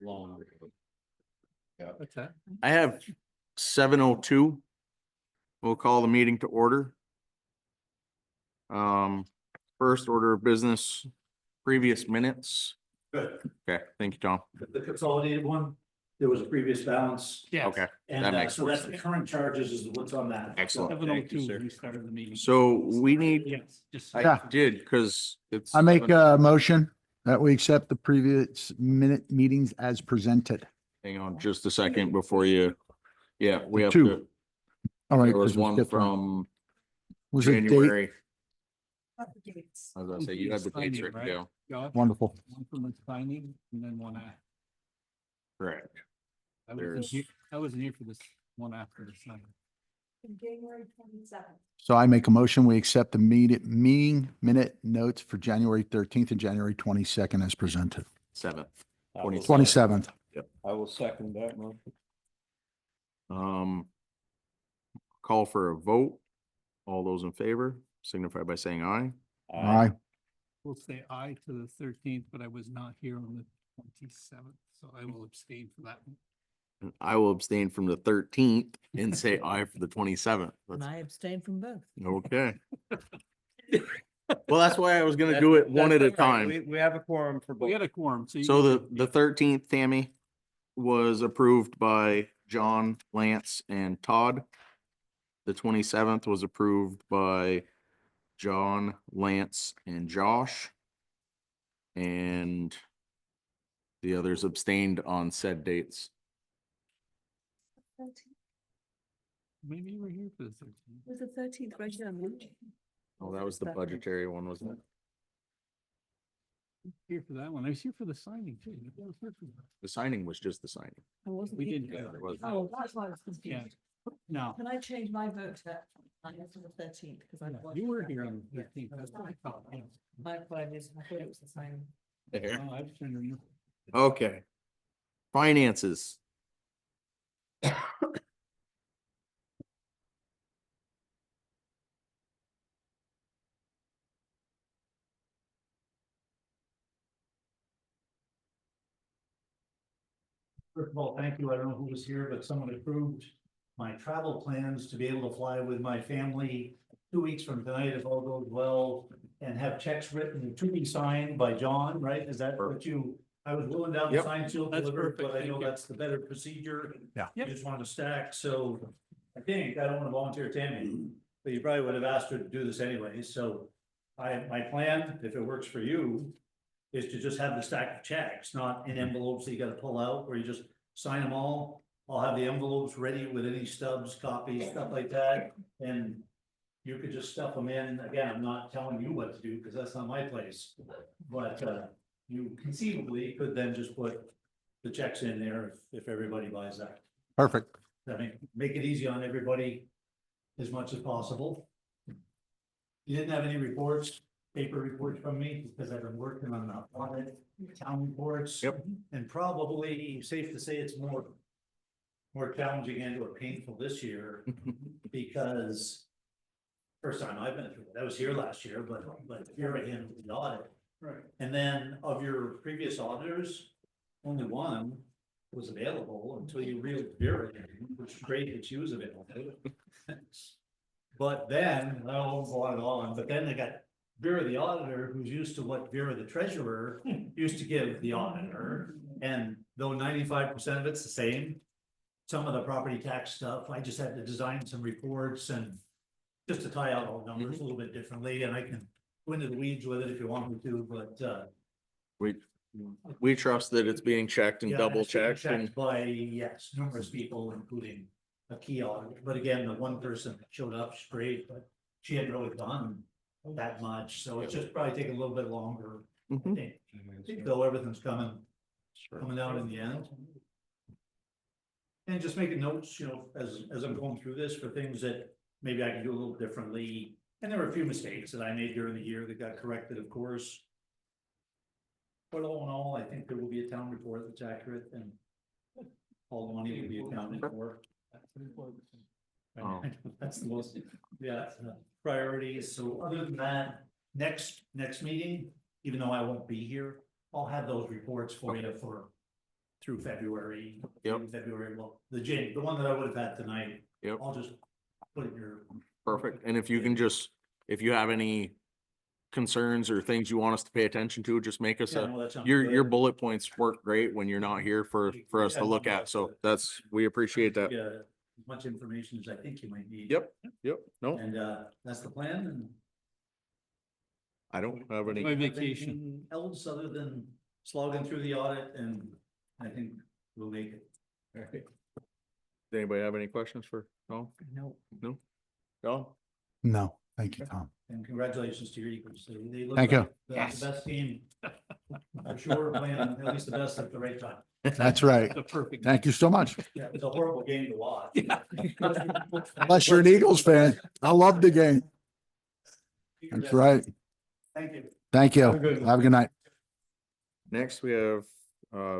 long. What's that? I have 7:02. We'll call the meeting to order. First order of business, previous minutes. Good. Okay, thank you, Tom. The consolidated one, there was a previous balance. Yeah. Okay, And that makes so more that's the current charges is what's on that. Excellent. 7:02, we started the meeting. so we need, Yes, just. I did, because it's. I make a motion that we accept the previous meetings as presented. Hang on just a second before you, yeah, we have Two. to, All right. there was 'cause we one skipped from Was it date? January. I was gonna say, you had the dates Signing, written right? down. Josh? Wonderful. One from the signing and then one after. Correct. I wasn't There's- here- I wasn't here for this one after the signing. January 27th. So I make a motion, we accept the meeting minute notes for January 13th and January 22nd as presented. 7th. 27th. I will second that motion. Call for a vote. All those in favor signify by saying aye. Aye. We'll say aye to the 13th, but I was not here on the 27th, so I will abstain for that one. And I will abstain from the 13th and say aye for the 27th. And I abstain from both. Okay. Well, that's why I was gonna do it one at a time. We have a quorum for We both. had a quorum, so. you So can- the 13th, Tammy, was approved by John, Lance, and Todd. The 27th was approved by John, Lance, and Josh. And the others abstained on said dates. Maybe you were here for the 13th. Was the 13th regular meeting? Oh, that was the budgetary one, wasn't it? Here for that one. I was here for the signing too. I was here for that. The signing was just the signing. I wasn't. We here. didn't. Yeah, it was. Oh, that's why I was Yeah. confused. No, Can I change my vote to the 13th? Because I. you were here on the 13th. That's what I thought, yeah. My apologies. I thought it was the same. There. Oh, I was trying to remember. Okay. Finances. First of all, thank you. I don't know who was here, but someone approved my travel plans to be able to fly with my family 2 weeks from tonight if all goes well. And have checks written to be signed by John, right? Is that what you, I was willing to have the Yep. sign seal That's delivered, perfect. but I Thank know you. that's the better procedure. Yeah. You Yep. just want to stack, so I think, I don't want to volunteer Tammy, but you probably would have asked her to do this anyway, so. My plan, if it works for you, is to just have the stack of checks, not in envelopes that you gotta pull out, where you just sign them all. I'll have the envelopes ready with any stubs, copies, stuff like that, and you could just stuff them in. Again, I'm not telling you what to do, because that's not my place. But, you conceivably could then just put the checks in there if everybody buys that. Perfect. I mean, make it easy on everybody as much as possible. You didn't have any reports, paper reports from me, because I've been working on the audit, town reports. Yep. And probably safe to say it's more challenging and or painful this year, because first time I've been through it, I was here last year, but here I am with the audit. Right. And then of your previous auditors, only one was available until you reeled Vera in, which is great that she was available. But then, I won't go on and on, but then they got Vera the auditor, who's used to what Vera the treasurer used to give the auditor. And though 95% of it's the same, some of the property tax stuff, I just had to design some reports and just to tie out all the numbers a little bit differently, and I can go into the weeds with it if you want me to, but We trust that it's being checked and yeah, double it's been checked and by, yes, numerous people, including a key auditor, but again, the one person that showed up, she's great, but she hadn't really done that much, so it's just probably taking a little bit longer, I Mhm. think, though everything's coming out in the end. And just making notes, as I'm going through this for things that maybe I can do a little differently, and there were a few mistakes that I made during the year that got corrected, of course. But all in all, I think there will be a town report that's accurate and all the money will be accounted for. Oh. That's the most, yeah, priorities. So other than that, next meeting, even though I won't be here, I'll have those reports for you for through February. Yep. in February, well, the one that I would have had tonight. Yep. I'll just put it in your. Perfect. And if you can just, if you have any concerns or things you want us to pay attention to, just make us Yeah, a, no, that sounds your good. bullet points work great when you're not here for us to look at. So that's, we appreciate that. Yeah, as much information as I think you might need. Yep, no, And, that's the plan, and. I don't have any. My vacation. Anything else other than slogging through the audit, and I think we'll make it. All right. Does anybody have any questions for Tom? No. No? Tom? No, thank you, Tom. And congratulations to your Eagles. They look Thank you. like the best team. For sure, playing at least the best at the right time. That's right. The perfect. Thank you so much. Yeah, it's a horrible game to watch. Unless you're an Eagles fan, I love the game. That's right. Thank you. Thank you. Have a good one. Have a good night. Next, we have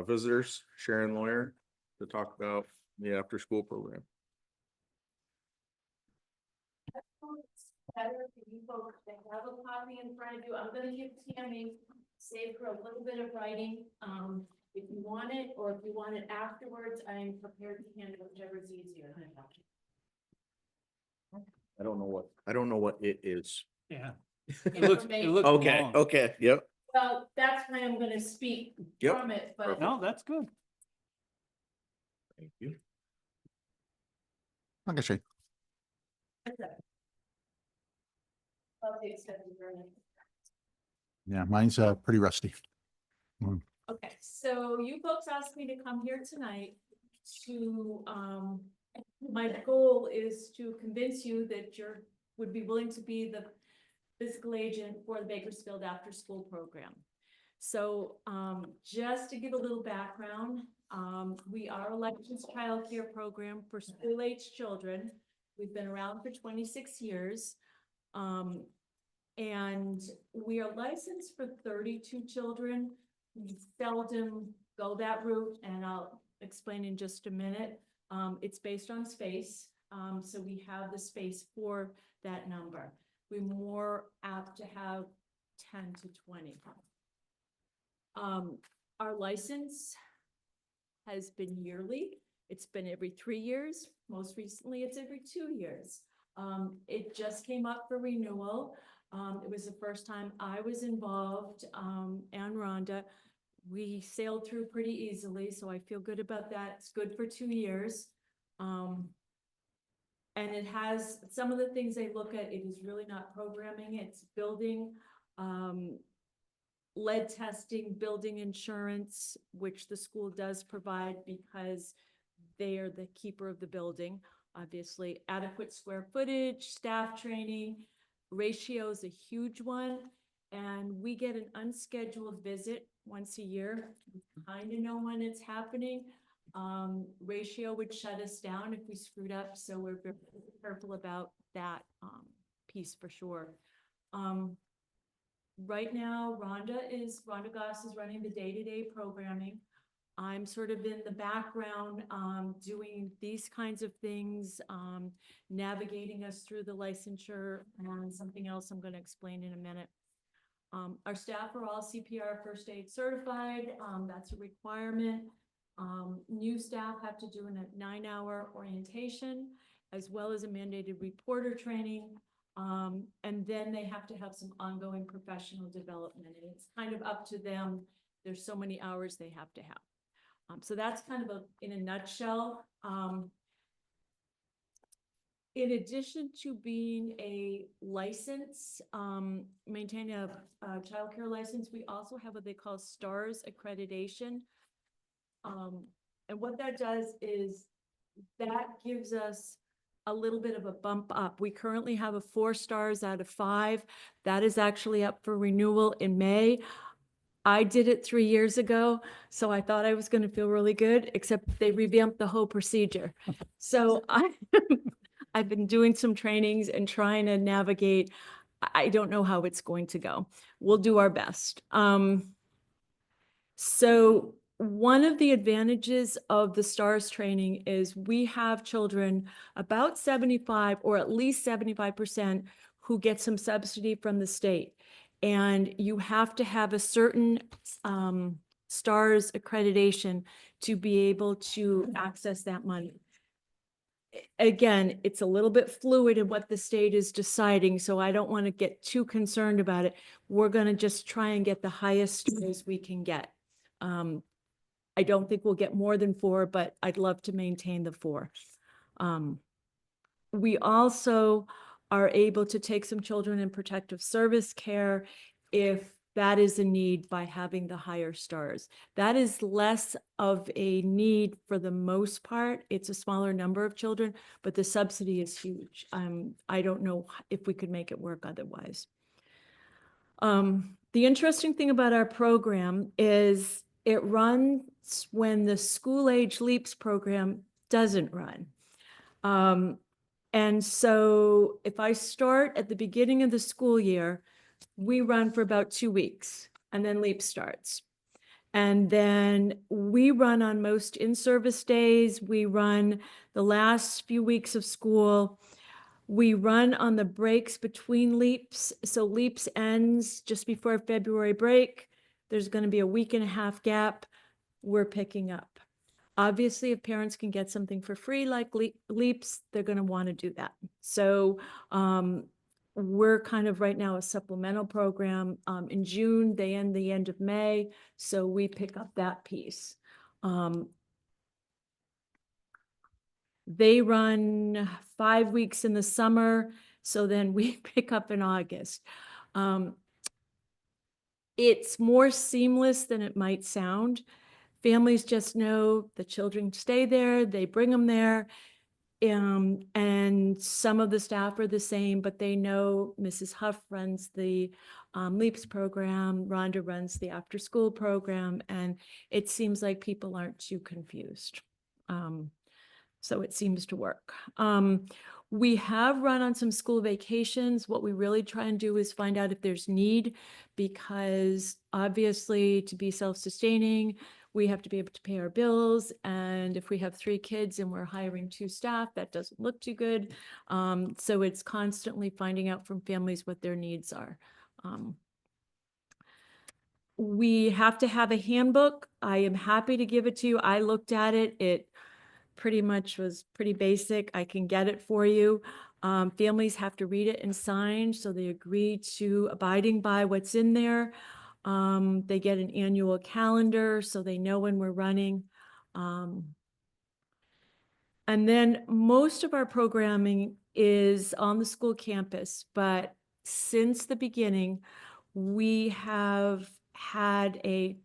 visitors, Sharon Lawyer, to talk about the after-school program. Better for you folks to have a copy in front of you. I'm gonna give Tammy, save her a little bit of writing, if you want it, or if you want it afterwards, I'm prepared to hand it whichever's easier. I don't know what it is. Yeah. It looks Okay, long. okay, yep. Well, that's why I'm gonna speak Yep. from it, but No, that's good. Thank you. Like I say, I'll take stuff and burn it. yeah, mine's pretty rusty. Okay, so you folks asked me to come here tonight to, my goal is to convince you that would be willing to be the physical agent for the Bakersfield after-school program. So, just to give a little background, we are a licensed childcare program for school-age children. We've been around for 26 years. And we are licensed for 32 children. We seldom go that route, and I'll explain in just a minute. It's based on space, so we have the space for that number. We're more apt to have 10 to 20. Our license has been yearly. It's been every 3 years. Most recently, it's every 2 years. It just came up for renewal. It was the first time I was involved, and Rhonda. We sailed through pretty easily, so I feel good about that. It's good for 2 years. And it has some of the things they look at. It is really not programming, it's building, lead testing, building insurance, which the school does provide because they are the keeper of the building. Obviously, adequate square footage, staff training, ratio is a huge one. And we get an unscheduled visit once a year. We kind of know when it's happening. Ratio would shut us down if we screwed up, so we're very careful about that piece for sure. Right now, Rhonda Goss is running the day-to-day programming. I'm sort of in the background, doing these kinds of things, navigating us through the licensure, and something else I'm going to explain in a minute. Our staff are all CPR first aid certified. That's a requirement. New staff have to do a 9-hour orientation, as well as a mandated reporter training. And then they have to have some ongoing professional development, and it's kind of up to them. There's so many hours they have to have. So that's kind of in a nutshell. In addition to being a license, maintaining a childcare license, we also have what they call STARS accreditation. And what that does is that gives us a little bit of a bump up. We currently have a 4 stars out of 5. That is actually up for renewal in May. I did it 3 years ago, so I thought I was going to feel really good, except they revamped the whole procedure. So I've been doing some trainings and trying to navigate. I don't know how it's going to go. We'll do our best. So one of the advantages of the STARS training is we have children, about 75 or at least 75%, who get some subsidy from the state. And you have to have a certain STARS accreditation to be able to access that money. Again, it's a little bit fluid in what the state is deciding, so I don't want to get too concerned about it. We're going to just try and get the highest as we can get. I don't think we'll get more than 4, but I'd love to maintain the 4. We also are able to take some children in protective service care if that is a need by having the higher stars. That is less of a need for the most part. It's a smaller number of children, but the subsidy is huge. I don't know if we could make it work otherwise. The interesting thing about our program is it runs when the school age leaps program doesn't run. And so if I start at the beginning of the school year, we run for about 2 weeks and then LEAP starts. And then we run on most in-service days. We run the last few weeks of school. We run on the breaks between LEAPs. So LEAPs ends just before February break. There's going to be a 1.5 week gap. We're picking up. Obviously, if parents can get something for free like LEAPs, they're going to want to do that. So we're kind of right now a supplemental program. In June, they end the end of May, so we pick up that piece. They run 5 weeks in the summer, so then we pick up in August. It's more seamless than it might sound. Families just know the children stay there, they bring them there. And some of the staff are the same, but they know Mrs. Huff runs the LEAPS program, Rhonda runs the after-school program, and it seems like people aren't too confused. So it seems to work. We have run on some school vacations. What we really try and do is find out if there's need, because obviously to be self-sustaining, we have to be able to pay our bills. And if we have 3 kids and we're hiring 2 staff, that doesn't look too good. So it's constantly finding out from families what their needs are. We have to have a handbook. I am happy to give it to you. I looked at it. It pretty much was pretty basic. I can get it for you. Families have to read it and sign, so they agree to abiding by what's in there. They get an annual calendar, so they know when we're running. And then most of our programming is on the school campus, but since the beginning, we have had a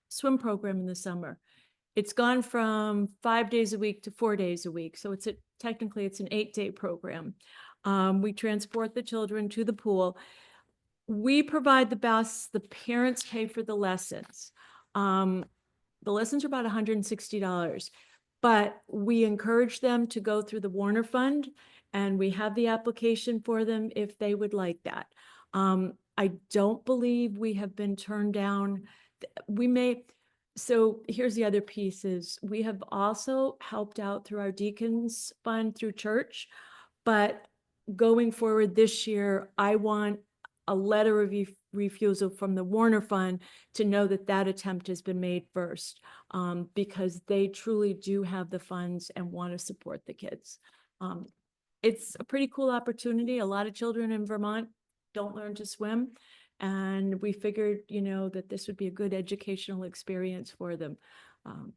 swim program in the summer. It's gone from 5 days a week to 4 days a week. So technically it's an 8-day program. We transport the children to the pool. We provide the bus, the parents pay for the lessons. The lessons are about $160, but we encourage them to go through the Warner Fund, and we have the application for them if they would like that. I don't believe we have been turned down. So here's the other piece is we have also helped out through our Deacons Fund through church, but going forward this year, I want a letter of refusal from the Warner Fund to know that that attempt has been made first, because they truly do have the funds and want to support the kids. It's a pretty cool opportunity. A lot of children in Vermont don't learn to swim. And we figured, that this would be a good educational experience for them.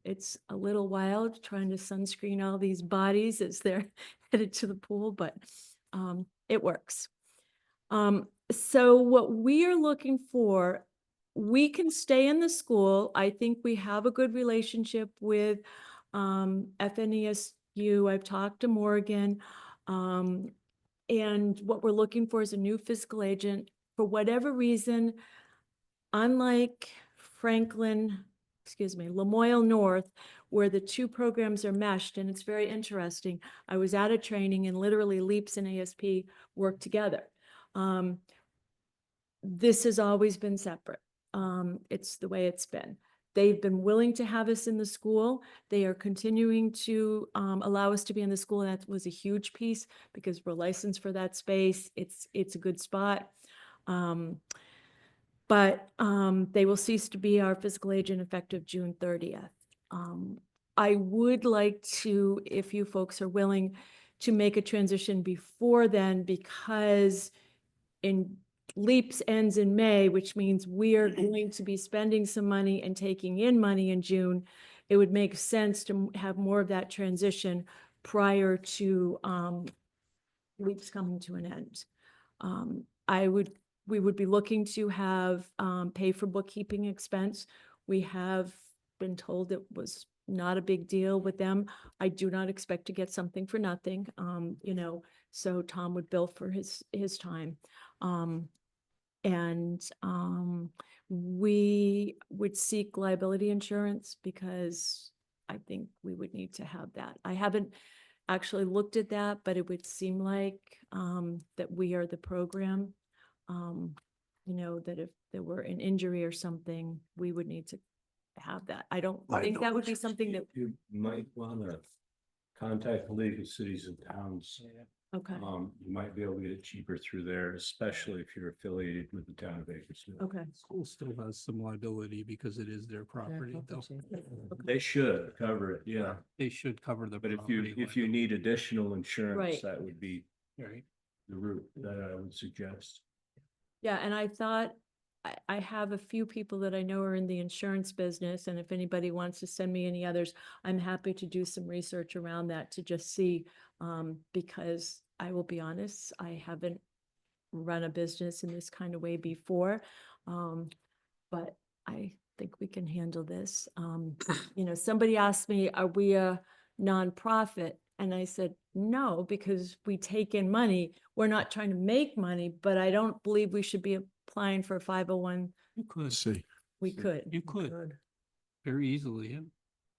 It's a little wild trying to sunscreen all these bodies as they're headed to the pool, but it works. So what we are looking for, we can stay in the school. I think we have a good relationship with FNESU. I've talked to Morgan. And what we're looking for is a new fiscal agent. For whatever reason, unlike Lamoille North, where the 2 programs are meshed, and it's very interesting. I was at a training and literally LEAPS and ASP work together. This has always been separate. It's the way it's been. They've been willing to have us in the school. They are continuing to allow us to be in the school. And that was a huge piece because we're licensed for that space. It's a good spot. But they will cease to be our fiscal agent effective June 30th. I would like to, if you folks are willing, to make a transition before then, because in LEAPS ends in May, which means we are going to be spending some money and taking in money in June. It would make sense to have more of that transition prior to LEAPS coming to an end. We would be looking to have pay for bookkeeping expense. We have been told it was not a big deal with them. I do not expect to get something for nothing, you know, so Tom would bill for his time. We would seek liability insurance because I think we would need to have that. I haven't actually looked at that, but it would seem like that we are the program. You know, that if there were an injury or something, we would need to have that. I don't think that would be something that, You might wanna contact the League of Cities and Towns. okay, You might be able to get it cheaper through there, especially if you're affiliated with the town of Bakersfield. okay. School still has some liability because it is their property, though. They should cover it, yeah. They should cover the But property. if you need additional insurance, Right. that would be Right. the route that I would suggest. Yeah, and I thought, I have a few people that I know are in the insurance business, and if anybody wants to send me any others, I'm happy to do some research around that to just see, because I will be honest, I haven't run a business in this kind of way before. But I think we can handle this. You know, somebody asked me, are we a nonprofit? And I said, no, because we take in money. We're not trying to make money, but I don't believe we should be applying for a 501. You could, Let's see. We could. you could very easily, yeah.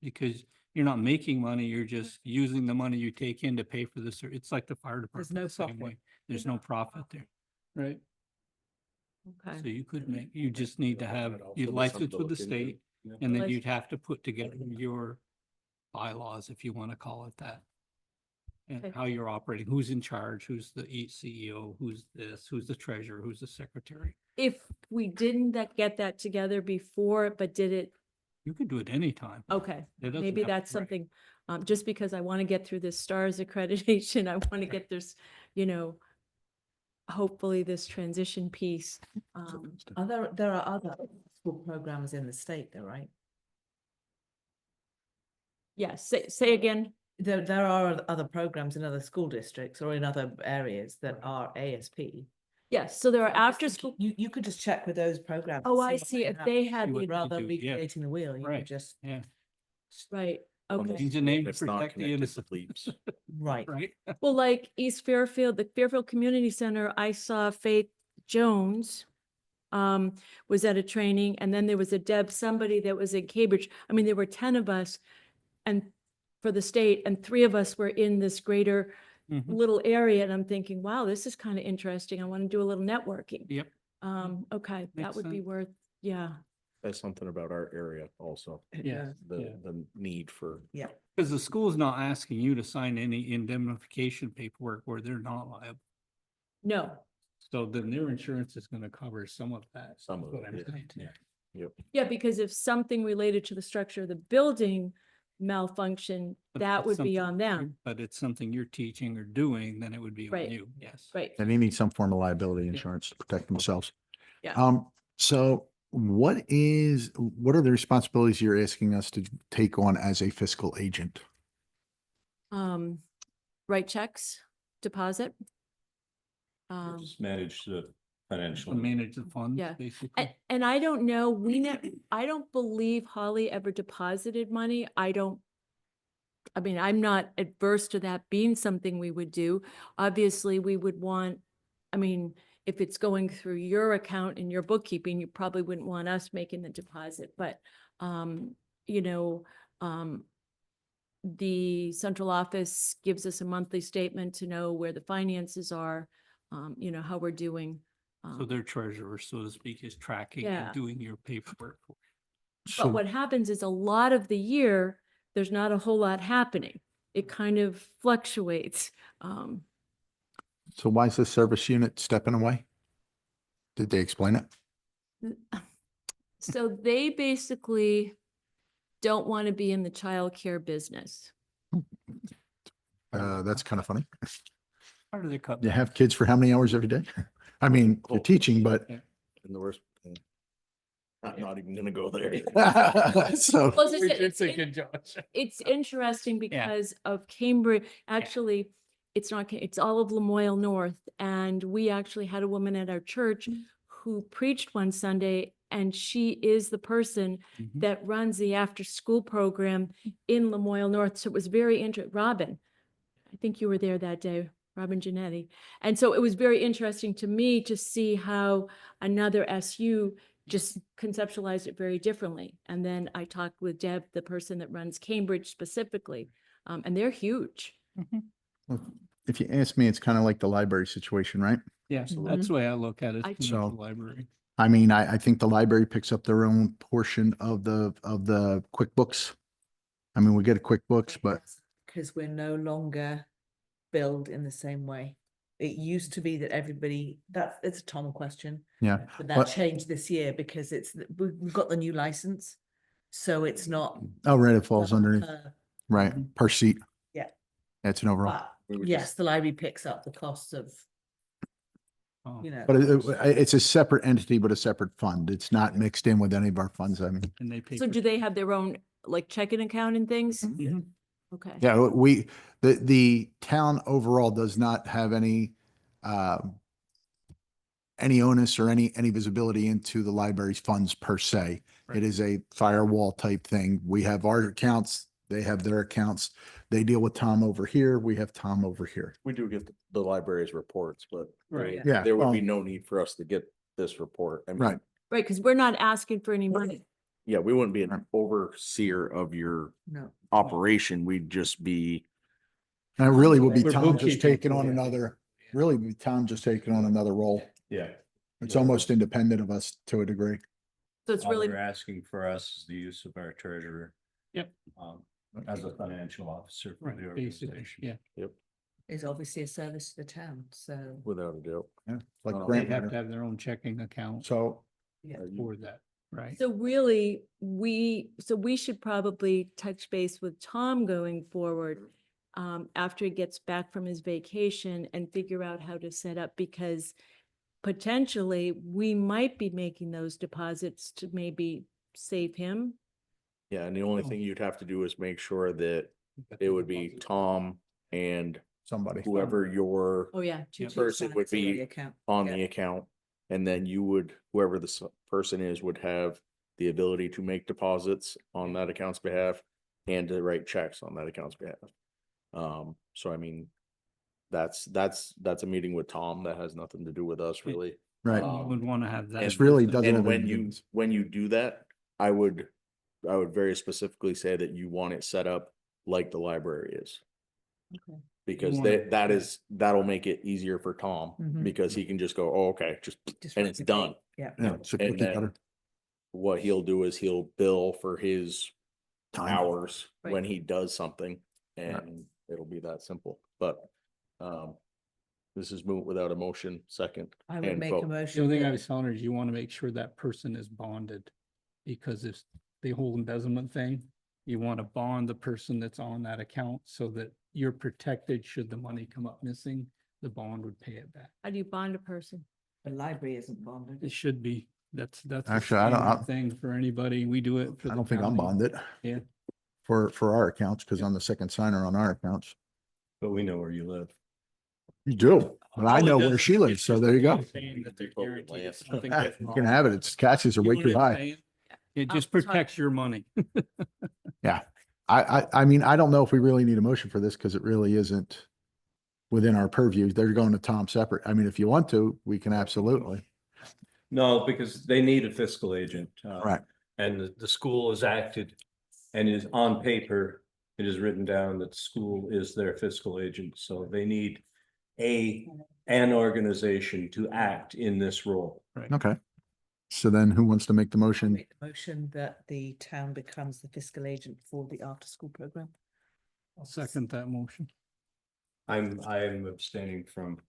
Because you're not making money, you're just using the money you take in to pay for this. It's like the fire department. no the same profit. way. There's no profit there, right? So Okay, you could make, you just need to have your be license something to with the look into. state, and then Lic- you'd have to put together your bylaws, if you want to call it that. And Okay. how you're operating, who's in charge, who's the CEO, who's this, who's the treasurer, who's the secretary. if we didn't get that together before, but did it, You could do it anytime. okay, It doesn't maybe have to- that's right. something, just because I want to get through this STARS accreditation, I want to get this, you know, hopefully this transition piece. There are other school programs in the state though, right? Yes, say again. There are other programs in other school districts or in other areas that are ASP. Yes, so there are after school. You could just check with those programs. Oh, and I what see. If have. they had See what the, they Rather than do, yeah. recreating the wheel, you Right. could just, Yeah, right, Almost. okay. Needs a name to It's not protect the connected innocent. with leaps. right. right? Well, like East Fairfield, the Fairfield Community Center, I saw Faith Jones was at a training, and then there was a Deb, somebody that was in Cambridge. I mean, there were 10 of us and for the state, and 3 of us were in this greater Mhm. little area, and I'm thinking, wow, this is kind of interesting. I want to do a little networking. Yep. Okay, that Makes would be sense. worth, yeah. That's something about our area also, Yeah. the need for. Yeah. Because the school's not asking you to sign any indemnification paperwork where they're not liable. No, So then their insurance is gonna cover some of that. Some is of what it, I'm yeah. saying. Yeah. Yep. yeah, because if something related to the structure of the building malfunction, But that it's would be something on them, But it's something you're teaching or doing, then it would be on Right. you, yes. right? And they need some form of liability insurance to protect themselves. Yeah. So what are the responsibilities you're asking us to take on as a fiscal agent? Write checks, deposit. Just manage the financial. To manage the funds, Yeah. basically. And I don't know, I don't believe Holly ever deposited money. I mean, I'm not adverse to that being something we would do. Obviously, we would want, I mean, if it's going through your account and your bookkeeping, you probably wouldn't want us making the deposit, but, you know, the central office gives us a monthly statement to know where the finances are, you know, how we're doing. So their treasurer, so to speak, is tracking Yeah. and doing your paperwork. for you. So But what happens is a lot of the year, there's not a whole lot happening. It kind of fluctuates. so why is the service unit stepping away? Did they explain it? So they basically, don't want to be in the childcare business. That's kind of funny. Part of the cut. You have kids for how many hours every day? I mean, you're teaching, but. In the worst. I'm not even gonna go there. So, Well, as I said, it's interesting Yeah. because of Cambridge, actually, it's not, it's all of Lamoille North. And we actually had a woman at our church who preached one Sunday, and she is the person Mhm. that runs the after-school program in Lamoille North. So it was very Robin, I think you were there that day, Robin Genetti. And so it was very interesting to me to see how another SU just conceptualized it very differently. And then I talked with Deb, the person that runs Cambridge specifically, and they're huge. if you ask me, it's kind of like the library situation, right? Yeah, so that's the way I look at it. I- It's So- the library. I mean, I think the library picks up their own portion of the QuickBooks. I mean, we get a QuickBooks, but Because we're no longer billed in the same way. It used to be that everybody, it's a Tom question, yeah, but that But- changed this year because we've got the new license. So it's not. oh, right, it falls underneath, per- right, per seat. Yeah. That's an overall. But We were yes, just- the library picks up the costs of, Oh, you know. But it's a separate entity, but a separate fund. It's not mixed in with any of our funds. I mean, And they pay. So for- do they have their own like checking account and things? Mhm. Okay. yeah, the town overall does not have any onus or any visibility into the library's funds per se. Right. It is a firewall type thing. We have our accounts, they have their accounts. They deal with Tom over here, we have Tom over here. We do get the library's reports, but Right. Yeah, there would be well- no need for us to get this report. I mean, Right. Right, because we're not asking for any money. yeah, we wouldn't be Right. an overseer of your No. operation. We'd just be, And it really would be We're Tom just bookkeeping taking for on you. another, really would be Tom just taking on another role. Yeah. It's almost independent of us to a degree. So it's All really, they're asking for us is the use of our treasurer. Yep. As a financial officer for the Right, basically, organization. yeah. Is obviously a service to the town, so. without a doubt. Yeah, like Oh, They grant have to writer. have their own checking account So, Yeah. for that, right? so really, we should probably touch base with Tom going forward after he gets back from his vacation and figure out how to set up, because potentially we might be making those deposits to maybe save him. Yeah, and the only Oh. thing you'd have to do is make sure that it would be Tom and somebody. whoever your Oh, yeah. Yeah. person would Finance on the be account. on Yeah. the account. And then you would, whoever the person is, would have the ability to make deposits on that account's behalf and to write checks on that account's behalf. So I mean, that's a meeting with Tom that has nothing to do with us really. Right. You would want to have that. This really doesn't And have when anything to do you, with- when you do that, I would very specifically say that you want it set up like the library is. Okay. Because want it- that'll make it easier for Tom, Mhm. because he can just go, oh, okay, Just and it's replicate. done. Yeah. Yeah, it's a And cookie then cutter. what he'll do is he'll bill for his Time. hours Right. when he does something, and it'll be that simple. But this is moved without a motion, second. I would and make a vote. The motion. only thing I that- was telling her is you want to make sure that person is bonded. Because if the whole embezzlement thing, you want to bond the person that's on that account so that you're protected should the money come up missing, the bond would pay it back. How do you bond a person? The library isn't bonded. It should be. That's a Actually, I don't- standard thing for anybody. We do it for I the don't think I'm county. bonded Yeah. for our accounts, because I'm the second signer on our accounts. But we know where you live. You do, but I All it know does where is she lives, it's so just there you go. saying that they're People with guaranteed if land. something You goes can wrong. have it. Its taxes are You way know too what I'm high. saying? It I'll just try- protects your money. Yeah. I mean, I don't know if we really need a motion for this, because it really isn't within our purview. They're going to Tom separate. I mean, if you want to, we can absolutely. No, because they need a fiscal agent. Right. And the school has acted and is on paper, it is written down that school is their fiscal agent, so they need an organization to act in this role. Okay. So then who wants to make the motion? Make the motion that the town becomes the fiscal agent for the after-school program. I'll second that motion. I am abstaining from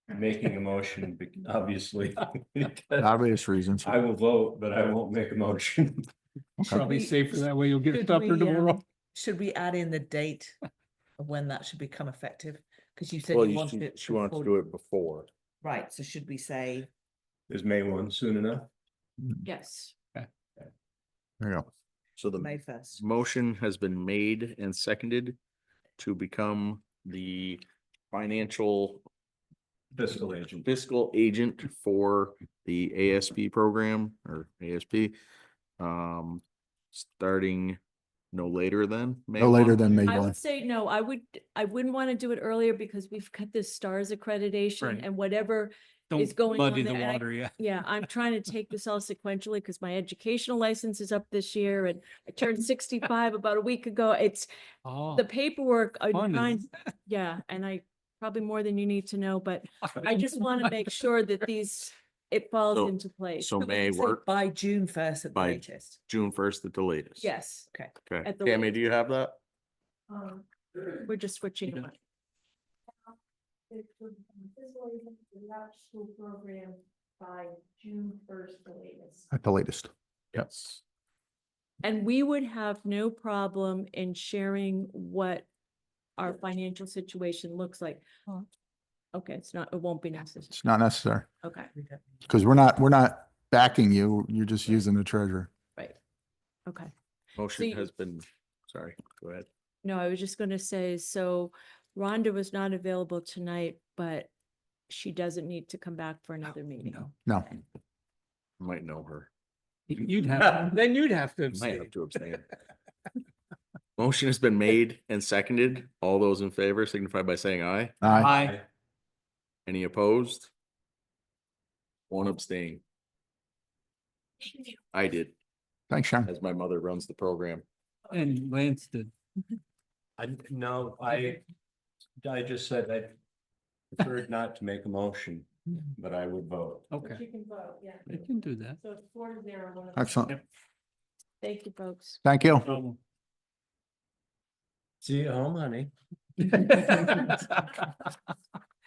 making a motion, obviously. because Obvious reasons. I will vote, but I won't make a motion. Probably we- safer that way. You'll get should supper we, tomorrow. Should we add in the date of when that should become effective? Because you said Well, you wanted it. she wants to before- do it before. Right, so should we say, Is May 1 soon enough? Yes. There you go. So the May 1st? motion has been made and seconded to become the financial Fiscal agent. fiscal agent for the ASP program or ASP. Starting no later than May No later 1. than May I 1. would say no, I wouldn't want to do it earlier because we've got this STARS accreditation Right. and whatever is Don't going on muddy the there. And I- water, yeah. Yeah, I'm trying to take this all sequentially because my educational license is up this year and I turned 65 about a week ago. It's Oh, the paperwork. I'm fun, trying, isn't yeah, and I probably more than you need to know, but I just want to make sure that it falls So- into place. So Should we May say work, by June 1st at the By- latest? June 1st at the latest. Yes, Okay. Okay. at the Tammy, do you have that? we're just switching. Yeah. them. Program by June 1st, the latest. At the latest. Yes. And we would have no problem in sharing what our financial situation looks like. Okay, it won't be necessary. It's not necessary Okay, because we're not backing you. You're just using the treasurer. right. Okay. Motion you- has been, sorry, go ahead. No, I was just gonna say, so Rhonda was not available tonight, but she doesn't need to come back for another meeting. no. No. Might know her. You'd have, then you'd have to Might abstain. have to abstain. Motion has been made and seconded. All those in favor signify by saying aye. Aye. Aye. Any opposed? One abstain. I did, Thanks, Sharon. as my mother runs the program. And Lance did. I just said I preferred not to make a motion, but I would vote. Okay, You can vote, yeah. I can do that. So it's 4-0. Excellent. Thank you, folks. Thank you. Problem. See you home, honey.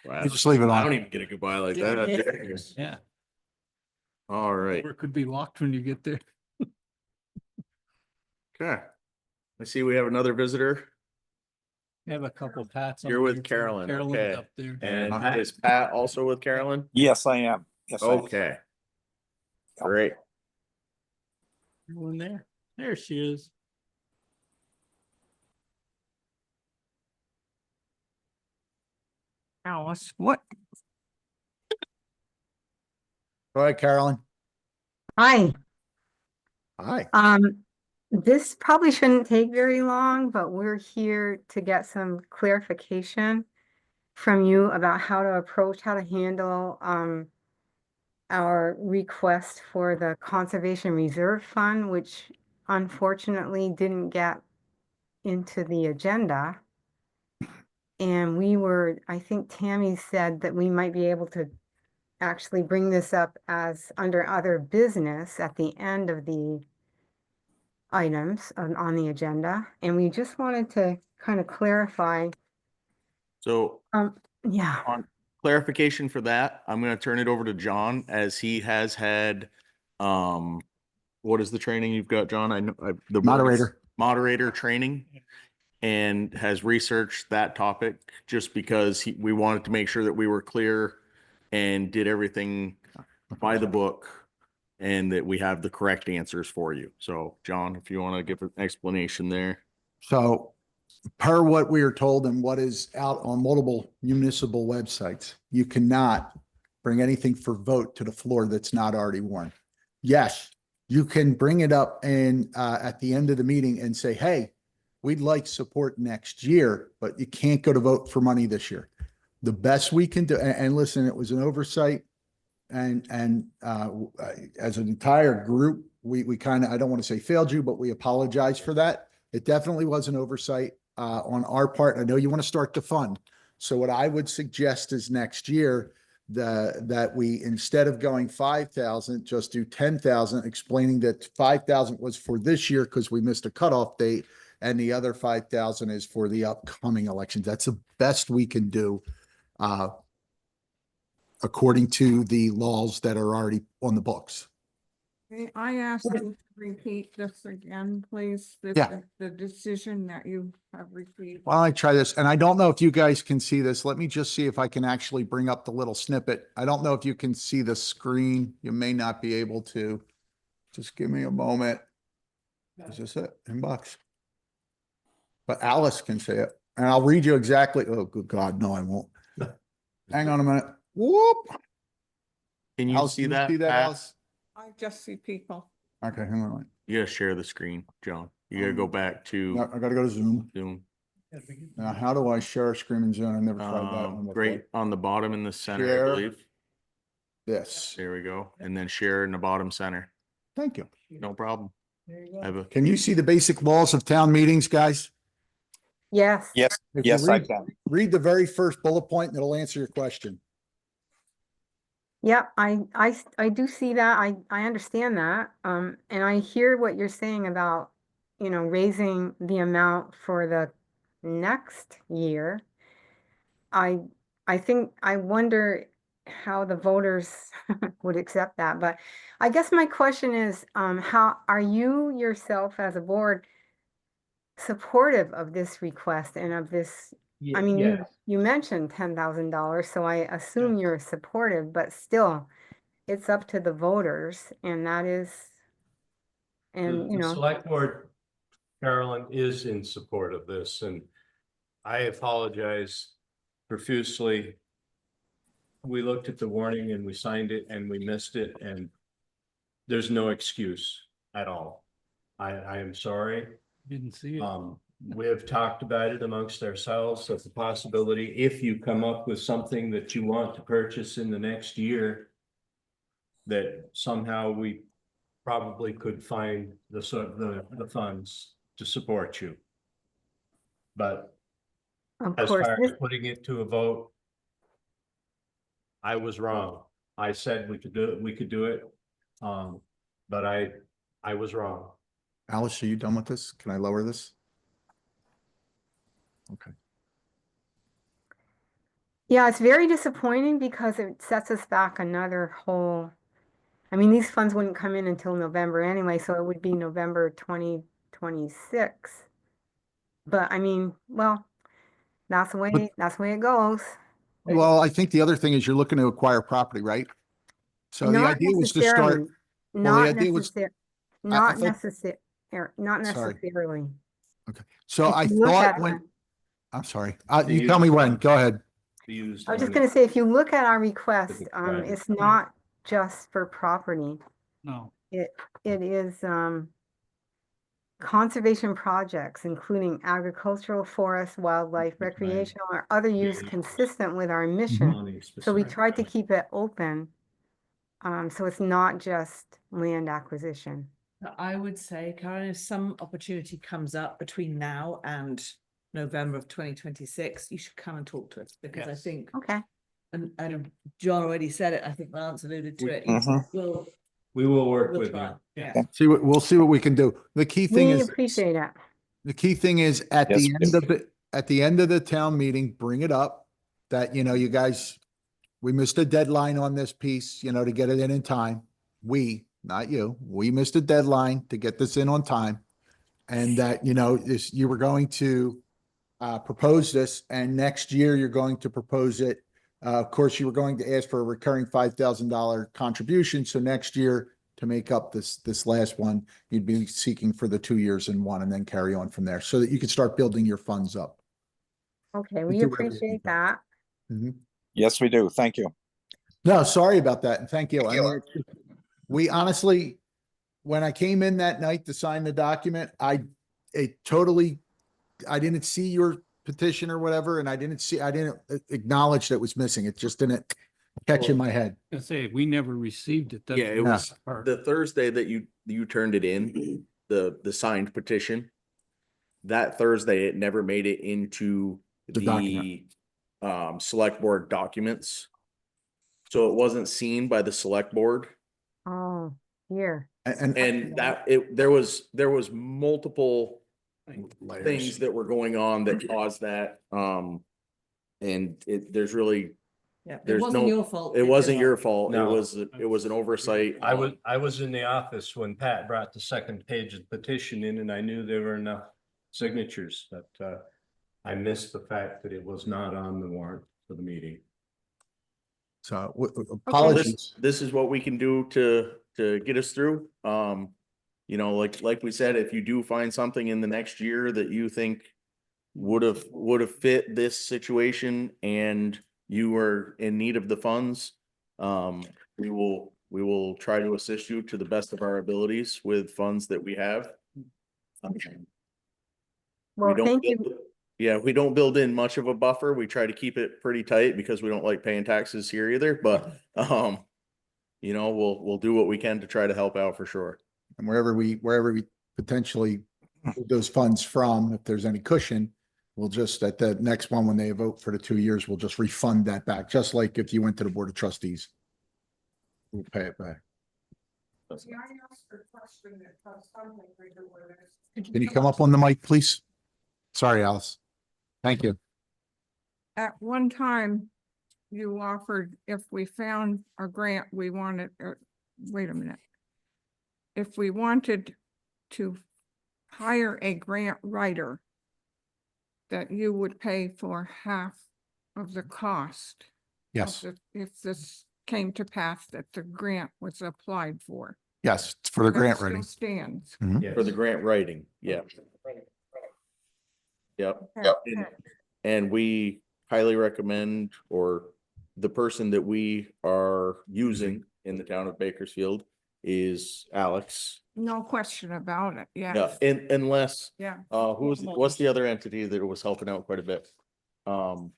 Wow. You just leave it I don't on. even get a goodbye like that. Yeah, All right, or it could be locked when you get there. okay. I see we have another visitor. You have a couple Pats. on You're with there, too. Carolyn, Carolyn's okay. up there. And is Pat also with Carolyn? Yes, I am. Yes, I am. Okay. Great. Everyone there? There she is. Alice, what? Go ahead, Carolyn. Hi, Hi. this probably shouldn't take very long, but we're here to get some clarification from you about how to approach, how to handle, our request for the Conservation Reserve Fund, which unfortunately didn't get into the agenda. And I think Tammy said that we might be able to actually bring this up as under other business at the end of the items on the agenda. And we just wanted to kind of clarify, So yeah, on clarification for that, I'm gonna turn it over to John as he has had, what is the training you've got, John? I know, the word is Moderator. Moderator training. And has researched that topic just because we wanted to make sure that we were clear and did everything by the book and that we have the correct answers for you. So John, if you want to give an explanation there. So per what we are told and what is out on multiple municipal websites, you cannot bring anything for vote to the floor that's not already warned. Yes, you can bring it up and at the end of the meeting and say, hey, we'd like support next year, but you can't go to vote for money this year. The best we can do, and listen, it was an oversight. And as an entire group, we kind of, I don't want to say failed you, but we apologize for that. It definitely was an oversight on our part. I know you want to start the fund. So what I would suggest is next year that we, instead of going 5,000, just do 10,000, explaining that 5,000 was for this year because we missed a cutoff date. And the other 5,000 is for the upcoming elections. That's the best we can do according to the laws that are already on the books. May I ask you to repeat this again, please? Yeah. The decision that you have received. Why don't I try this? And I don't know if you guys can see this. Let me just see if I can actually bring up the little snippet. I don't know if you can see the screen. You may not be able to. Just give me a moment. Is this it? Inbox? But Alice can see it. And I'll read you exactly. Oh, good God, no, I won't. Hang on a minute. Whoop. Can you Alice, see can that? See that, Pat? Alice? I just see people. Okay, hang on. You gotta share the screen, John. You gotta go back to No, I gotta go to Zoom. Zoom. Now, how do I share a screen in Zoom? I never tried that one before. Right on the bottom in the center, I Share. believe. This. There we go. And then share in the bottom center. Thank you. No problem. I have a, Can you see the basic laws of town meetings, guys? Yes. Yes, If you yes, I read- can. Read the very first bullet point and it'll answer your question. Yep, I do see that. I understand that. And I hear what you're saying about, raising the amount for the next year. I wonder how the voters would accept that, but I guess my question is, how are you yourself as a board supportive of this request and of this? I mean, you mentioned $10,000, so I assume you're supportive, but still, it's up to the voters, and that is, and The select board, Carolyn, is in support of this, and I apologize profusely. We looked at the warning and we signed it and we missed it, and there's no excuse at all. I am sorry. Didn't see it. We have talked about it amongst ourselves as a possibility. If you come up with something that you want to purchase in the next year, that somehow we probably could find the funds to support you. But of as course, far as putting it to a vote, I was wrong. I said we could do it. But I was wrong. Alice, are you done with this? Can I lower this? Okay. yeah, it's very disappointing because it sets us back another whole, I mean, these funds wouldn't come in until November anyway, so it would be November 2026. But I mean, well, that's the way it goes. Well, I think the other thing is you're looking to acquire property, right? So the Not idea was to start. necessarily, well, the not idea was- necessarily, I not thought- necessarily, not Sorry. necessarily. Okay, so If I you look thought at when, the- I'm sorry, you tell me when, go ahead. Used I was just money. gonna say, if you look at our request, private it's not just for property. No. It is, conservation projects, including agricultural, forest, wildlife, Right. recreational, or other use Yeah. consistent with our mission. Money So we specific. tried to keep it open. So it's not just land acquisition. I would say, Karen, if some opportunity comes up between now and November of 2026, you should come and talk to us, because I Yes. think, Okay, and John already said it, I think Lance alluded to it. We'll, We will work we'll with try. you. Yeah. We'll see what we can do. The key thing we is, appreciate it. the key thing is at Yes, the end of it, at the end of the town meeting, bring it up that, you guys, we missed a deadline on this piece, to get it in time. We, not you, we missed a deadline to get this in on time. And that, you were going to propose this, and next year you're going to propose it. Of course, you were going to ask for a recurring $5,000 contribution. So next year, to make up this last one, you'd be seeking for the 2 years in one, and then carry on from there so that you can start building your funds up. Okay, We we do everything. appreciate that. Yes, we do. Thank you. No, sorry about that. And thank you. I mean, we honestly, when I came in that night to sign the document, I didn't see your petition or whatever, and I didn't acknowledge that it was missing. It just didn't catch in my head. I say, we never received it. That's yeah, it the was worst part. the Thursday that you turned it in, the signed petition. That Thursday, it never made it into The document. select board documents. So it wasn't seen by the select board. Oh, here. And there was multiple things that were going on that caused that. And there's really Yeah, it There's wasn't no- your fault. It wasn't just- your fault. It No. was an oversight. I was in the office when Pat brought the second page of the petition in, and I knew there were enough signatures, but I missed the fact that it was not on the warrant for the meeting. So This, apologies. this is what we can do to get us through. You know, like we said, if you do find something in the next year that you think would have fit this situation and you were in need of the funds, we will try to assist you to the best of our abilities with funds that we have. We Well, don't thank you. build- Yeah, we don't build in much of a buffer. We try to keep it pretty tight because we don't like paying taxes here either, but, you know, we'll do what we can to try to help out for sure. And wherever we potentially move those funds from, if there's any cushion, we'll just, at the next one, when they vote for the 2 years, we'll just refund that back, just like if you went to the Board of Trustees. We'll pay it back. Can you come up on the mic, please? Sorry, Alice. Thank you. At one time, you offered if we found a grant, we wanted, wait a minute. If we wanted to hire a grant writer, that you would pay for half of the cost. Yes, If this came to pass that the grant was applied for. yes, it's for the That grant still writing. Stands. For the grant writing, yeah. Yep. And- And we highly recommend, or the person that we are using in the town of Bakersfield is Alex. No question about it, Yeah, yeah, and unless, yeah. what's the other entity that was helping out quite a bit? Northwest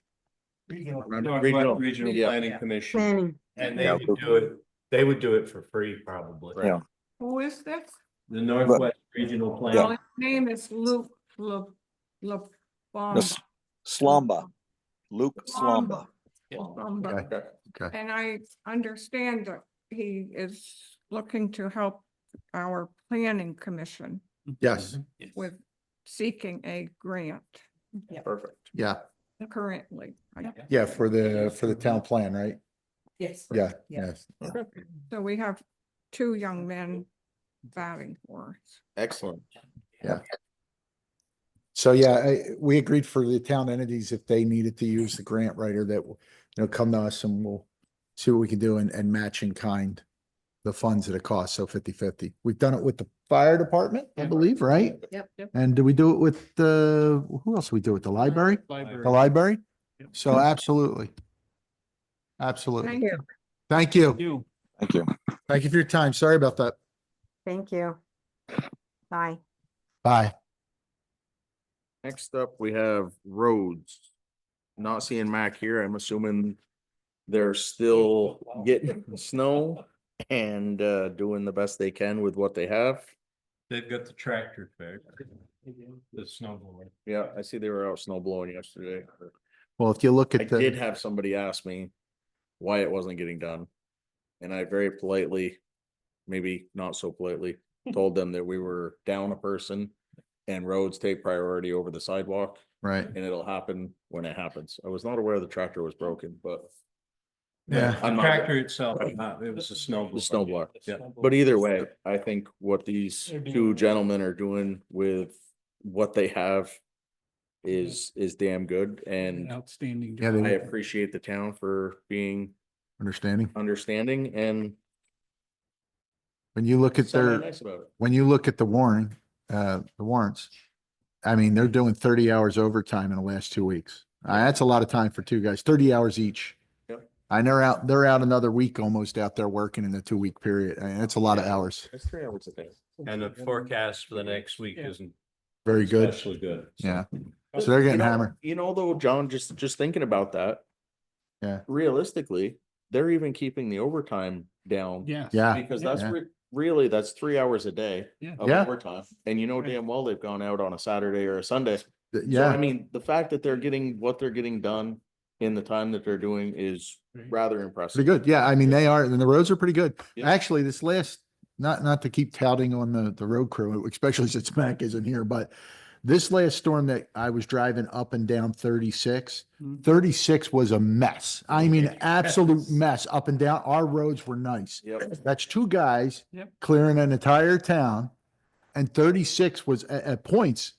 Regional yeah. Planning Commission, Planning. and Yeah. they would do it for free probably. Right. Yeah. Who is this? The Northwest Regional Well, Planning. his name is Luke, Miss Slamba, Luke Slamba. Slamba. Okay, okay. And I understand that he is looking to help our planning commission Yes, with seeking a grant Perfect. yeah, currently. yeah, for the town plan, right? Yes. Yeah, Yeah. yes. So we have two young men batting for us. Excellent. So yeah, we agreed for the town entities, if they needed to use the grant writer, that, come to us and we'll see what we can do and match in kind the funds at a cost, so 50-50. We've done it with the fire department, I believe, right? Yep. And do we do it with who else do we do it? The library? The library? So absolutely. Absolutely. Thank you. Thank you. Thank you. Thank you for your time. Sorry about that. Thank you. Bye. Bye. Next up, we have roads. Not seeing Mac here. I'm assuming they're still getting snow and doing the best they can with what they have. They've got the tractor fixed, the snow blower. Yeah, I see they were out snow blowing yesterday. Well, if you look I at did the, have somebody ask me why it wasn't getting done. And I very politely, maybe not so politely, told them that we were down a person and roads take priority over the sidewalk, right, and it'll happen when it happens. I was not aware the tractor was broken, but yeah, The I'm not- tractor itself, it was a snow blower. the snow blower. Yeah. But either way, I think what these two gentlemen are doing with what they have is damn good, and Outstanding. Yeah, job. I appreciate the town for being understanding. understanding and When you look at their, semi-nice about it. when you look at the warrants, I mean, they're doing 30 hours overtime in the last 2 weeks. That's a lot of time for two guys, 30 hours each. Yep. And they're out another week almost out there working in the 2 week period. I mean, that's a lot of hours. It's 3 hours a day. And the forecast for the next week isn't Very good. especially good. so. Yeah. So they're getting You know- hammered. You know, though, John, just thinking about that. Yeah. Realistically, they're even keeping the overtime down. Yes. Yeah. Because that's Yeah. really, that's 3 hours a day Yeah. of Yeah. overtime. And you know damn well they've gone out on a Saturday or a Sunday. So, I Yeah, mean, the fact that they're getting what they're getting done in the time that they're doing is rather impressive. pretty good. Yeah, I mean, they are, and the roads are pretty good. Yeah. Actually, this last, not to keep touting on the road crew, especially since Mac isn't here, but This last storm that I was driving up and down 36, Mhm. 36 was a mess. I mean, absolute Yes. mess up and down. Our roads were nice. Yep. That's two guys Yep. clearing an entire town. And 36 was at points.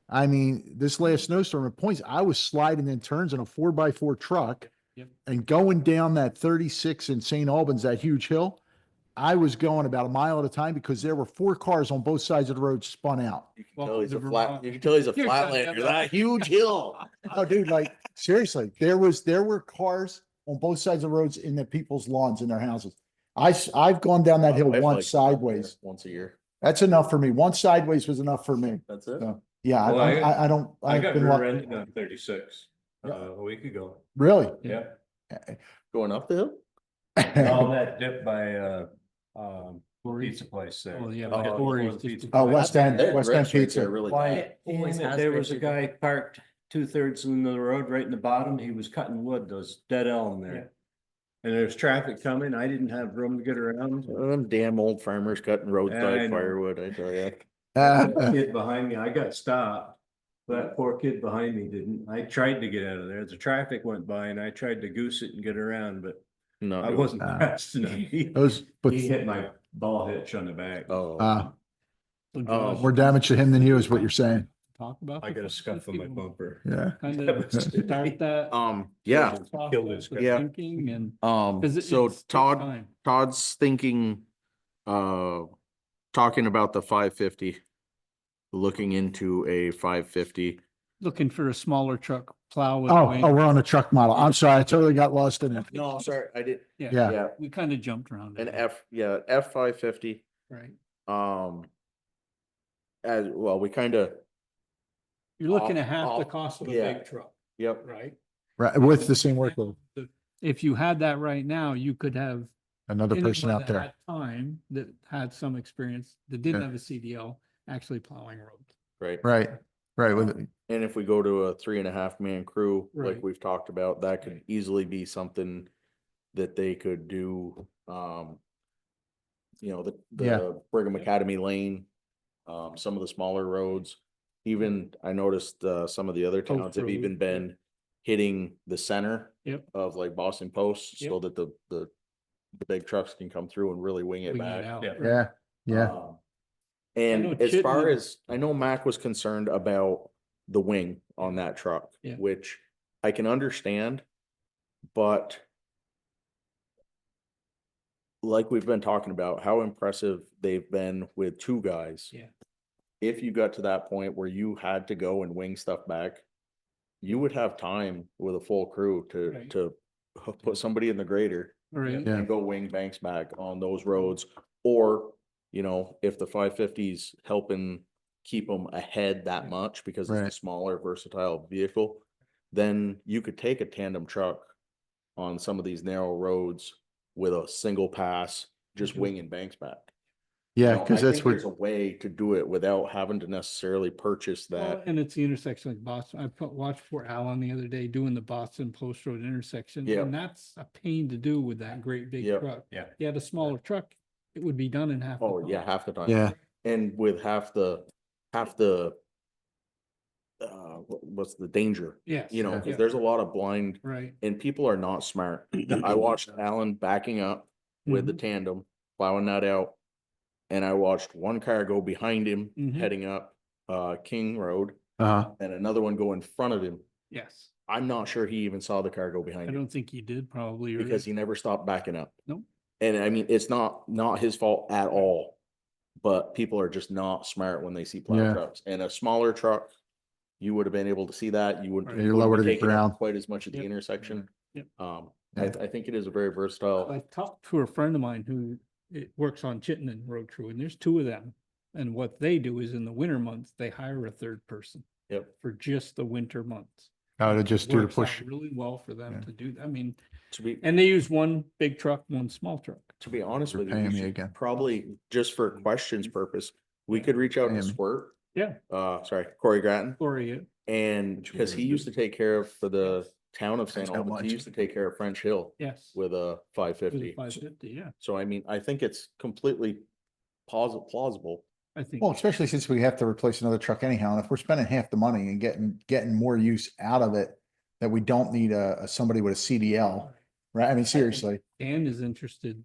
I mean, this last snowstorm at points, I was sliding in turns in a 4x4 truck Yep. and going down that 36 in St. Albans, that huge hill. I was going about a mile at a time because there were 4 cars on both sides of the road spun out. You can Welcome tell he's to a flat, Vermont. you can tell he's a You're flatlander, gonna- that huge hill. Oh, dude, like seriously, there were cars on both sides of the roads in the people's lawns in their houses. I've gone down that My hill wife once likes to go there sideways. Once a year. That's enough for me. One sideways was enough for me. That's it. So, yeah, Well, I don't, I I've got been, rear-ended on 36 Yeah. a week ago. really? Yeah. Going up the hill? All that dip by Corey's. pizza place there. Oh, yeah, Oh, but yeah. Corey's Before the just. pizza Oh, place. West End, That West End drifts right Pizza. there Really Why, bad. Always damn it, has there was a drifted. guy parked 2/3 in the road right in the bottom. He was cutting wood, those dead elm Yeah. there. And there's traffic coming. I didn't have room to get around. Them damn old farmers cutting I roadside know. firewood, I tell you. That kid behind me, I got stopped. That poor kid behind me didn't. I tried to get out of there. The traffic went by and I tried to goose it and get around, but No. I wasn't fast enough. Those, but, He hit my ball hitch on the back. Oh, So Oh. Josh, more damage to him than you is what you're saying. Talk about. I the got a scuff on my 50, bumper. Yeah. Kind of start that. yeah, Killed this guy. process of Yeah. Thinking and. 'cause so it's Todd, time. Todd's thinking, talking about the 550. Looking into a 550. Looking for a smaller truck plow. with Oh, wing. we're on a truck model. I'm sorry. I totally got lost in it. No, sorry, I did, Yeah, Yeah. we kind of jumped around. an it, F550. Right. As well, we kind of, You're looking at half the off- cost of a yeah. big truck, yep, right? Right, with the same workload, If you had that right now, you could have. another person anyone out that there. had Time that had some experience that didn't Yeah. have a CDL actually plowing roads. right. Right, with, And if we go to a 3.5 man crew, like Right. we've talked about, that could Right. easily be something that they could do, Yeah. the Brigham Academy Lane, some of the smaller roads. Even, I noticed, some of the other Post towns have road, even yep. been hitting the center Yep. of like Boston Post, so Yep. that the big trucks can come through and really wing it Wing it back. out, Yeah. right. yeah, yeah. Um, know And as far Chittenden- as, I know Mac was concerned about the wing on that truck, Yeah. which I can understand, but like we've been talking about, how impressive they've been with 2 guys. Yeah. If you got to that point where you had to go and wing stuff back, you would have time with a full crew Right. to put somebody in the grader Right. Yeah. and go wing banks back on those roads. Or, if the 550's helping keep them ahead that much because it's a Right. smaller versatile vehicle, then you could take a tandem truck on some of these narrow roads with a single pass, just Mhm. winging banks back. Yeah, I because that's think what, there's a way to do it without having to necessarily purchase Well, that. and it's the intersection like Boston. watched Fort Allen the other day doing the Boston Post Road intersection. Yeah. And that's a pain to do with that great big Yep. truck. Yeah. You had a smaller truck, it would be done in half. the Oh, yeah, time. half the time. yeah, And with half the, what's the danger, Yes. because Yeah. there's a lot of blind, Right. and people are not smart. I watched Alan backing up with the Mhm. tandem, plowing that out. And I watched one car go behind him, Mhm. heading up, King Road, uh-huh, and another one go in front of him. Yes. I'm not sure he even saw the car go I behind him don't think you did probably. or because he never stopped backing up. Nope. And I mean, it's not his fault at all, but people are just not smart when they see plow Yeah. trucks. And a smaller truck, you would have been able to see that. You wouldn't. Right. You're wouldn't lower be to the taking up ground. quite as much at the Yep. intersection. Yep. I think it is a very I versatile. talked to a friend of mine who works on Chittenden Road Crew, and there's 2 of them. And what they do is in the winter months, they hire a 3rd person Yep. for just the winter months. how to just do the Works out push. Really well for them Yeah. to do, I mean, To be and they use one big truck, one small truck. honest You're with you, paying we me should again. probably, just for questions purpose, we could reach out to Paying me. Squirt. Yeah. Sorry, Corey Grattan. Gloria. And because he used to take care of, for the town of St. That's how Albans, he much. used to take care of French Hill Yes. with a 550. 550, yeah. So I mean, I think it's completely plausible. I think. Well, especially since we have to replace another truck anyhow, and if we're spending half the money and getting more use out of it, that we don't need somebody with a CDL, right? I mean, seriously, Dan is interested.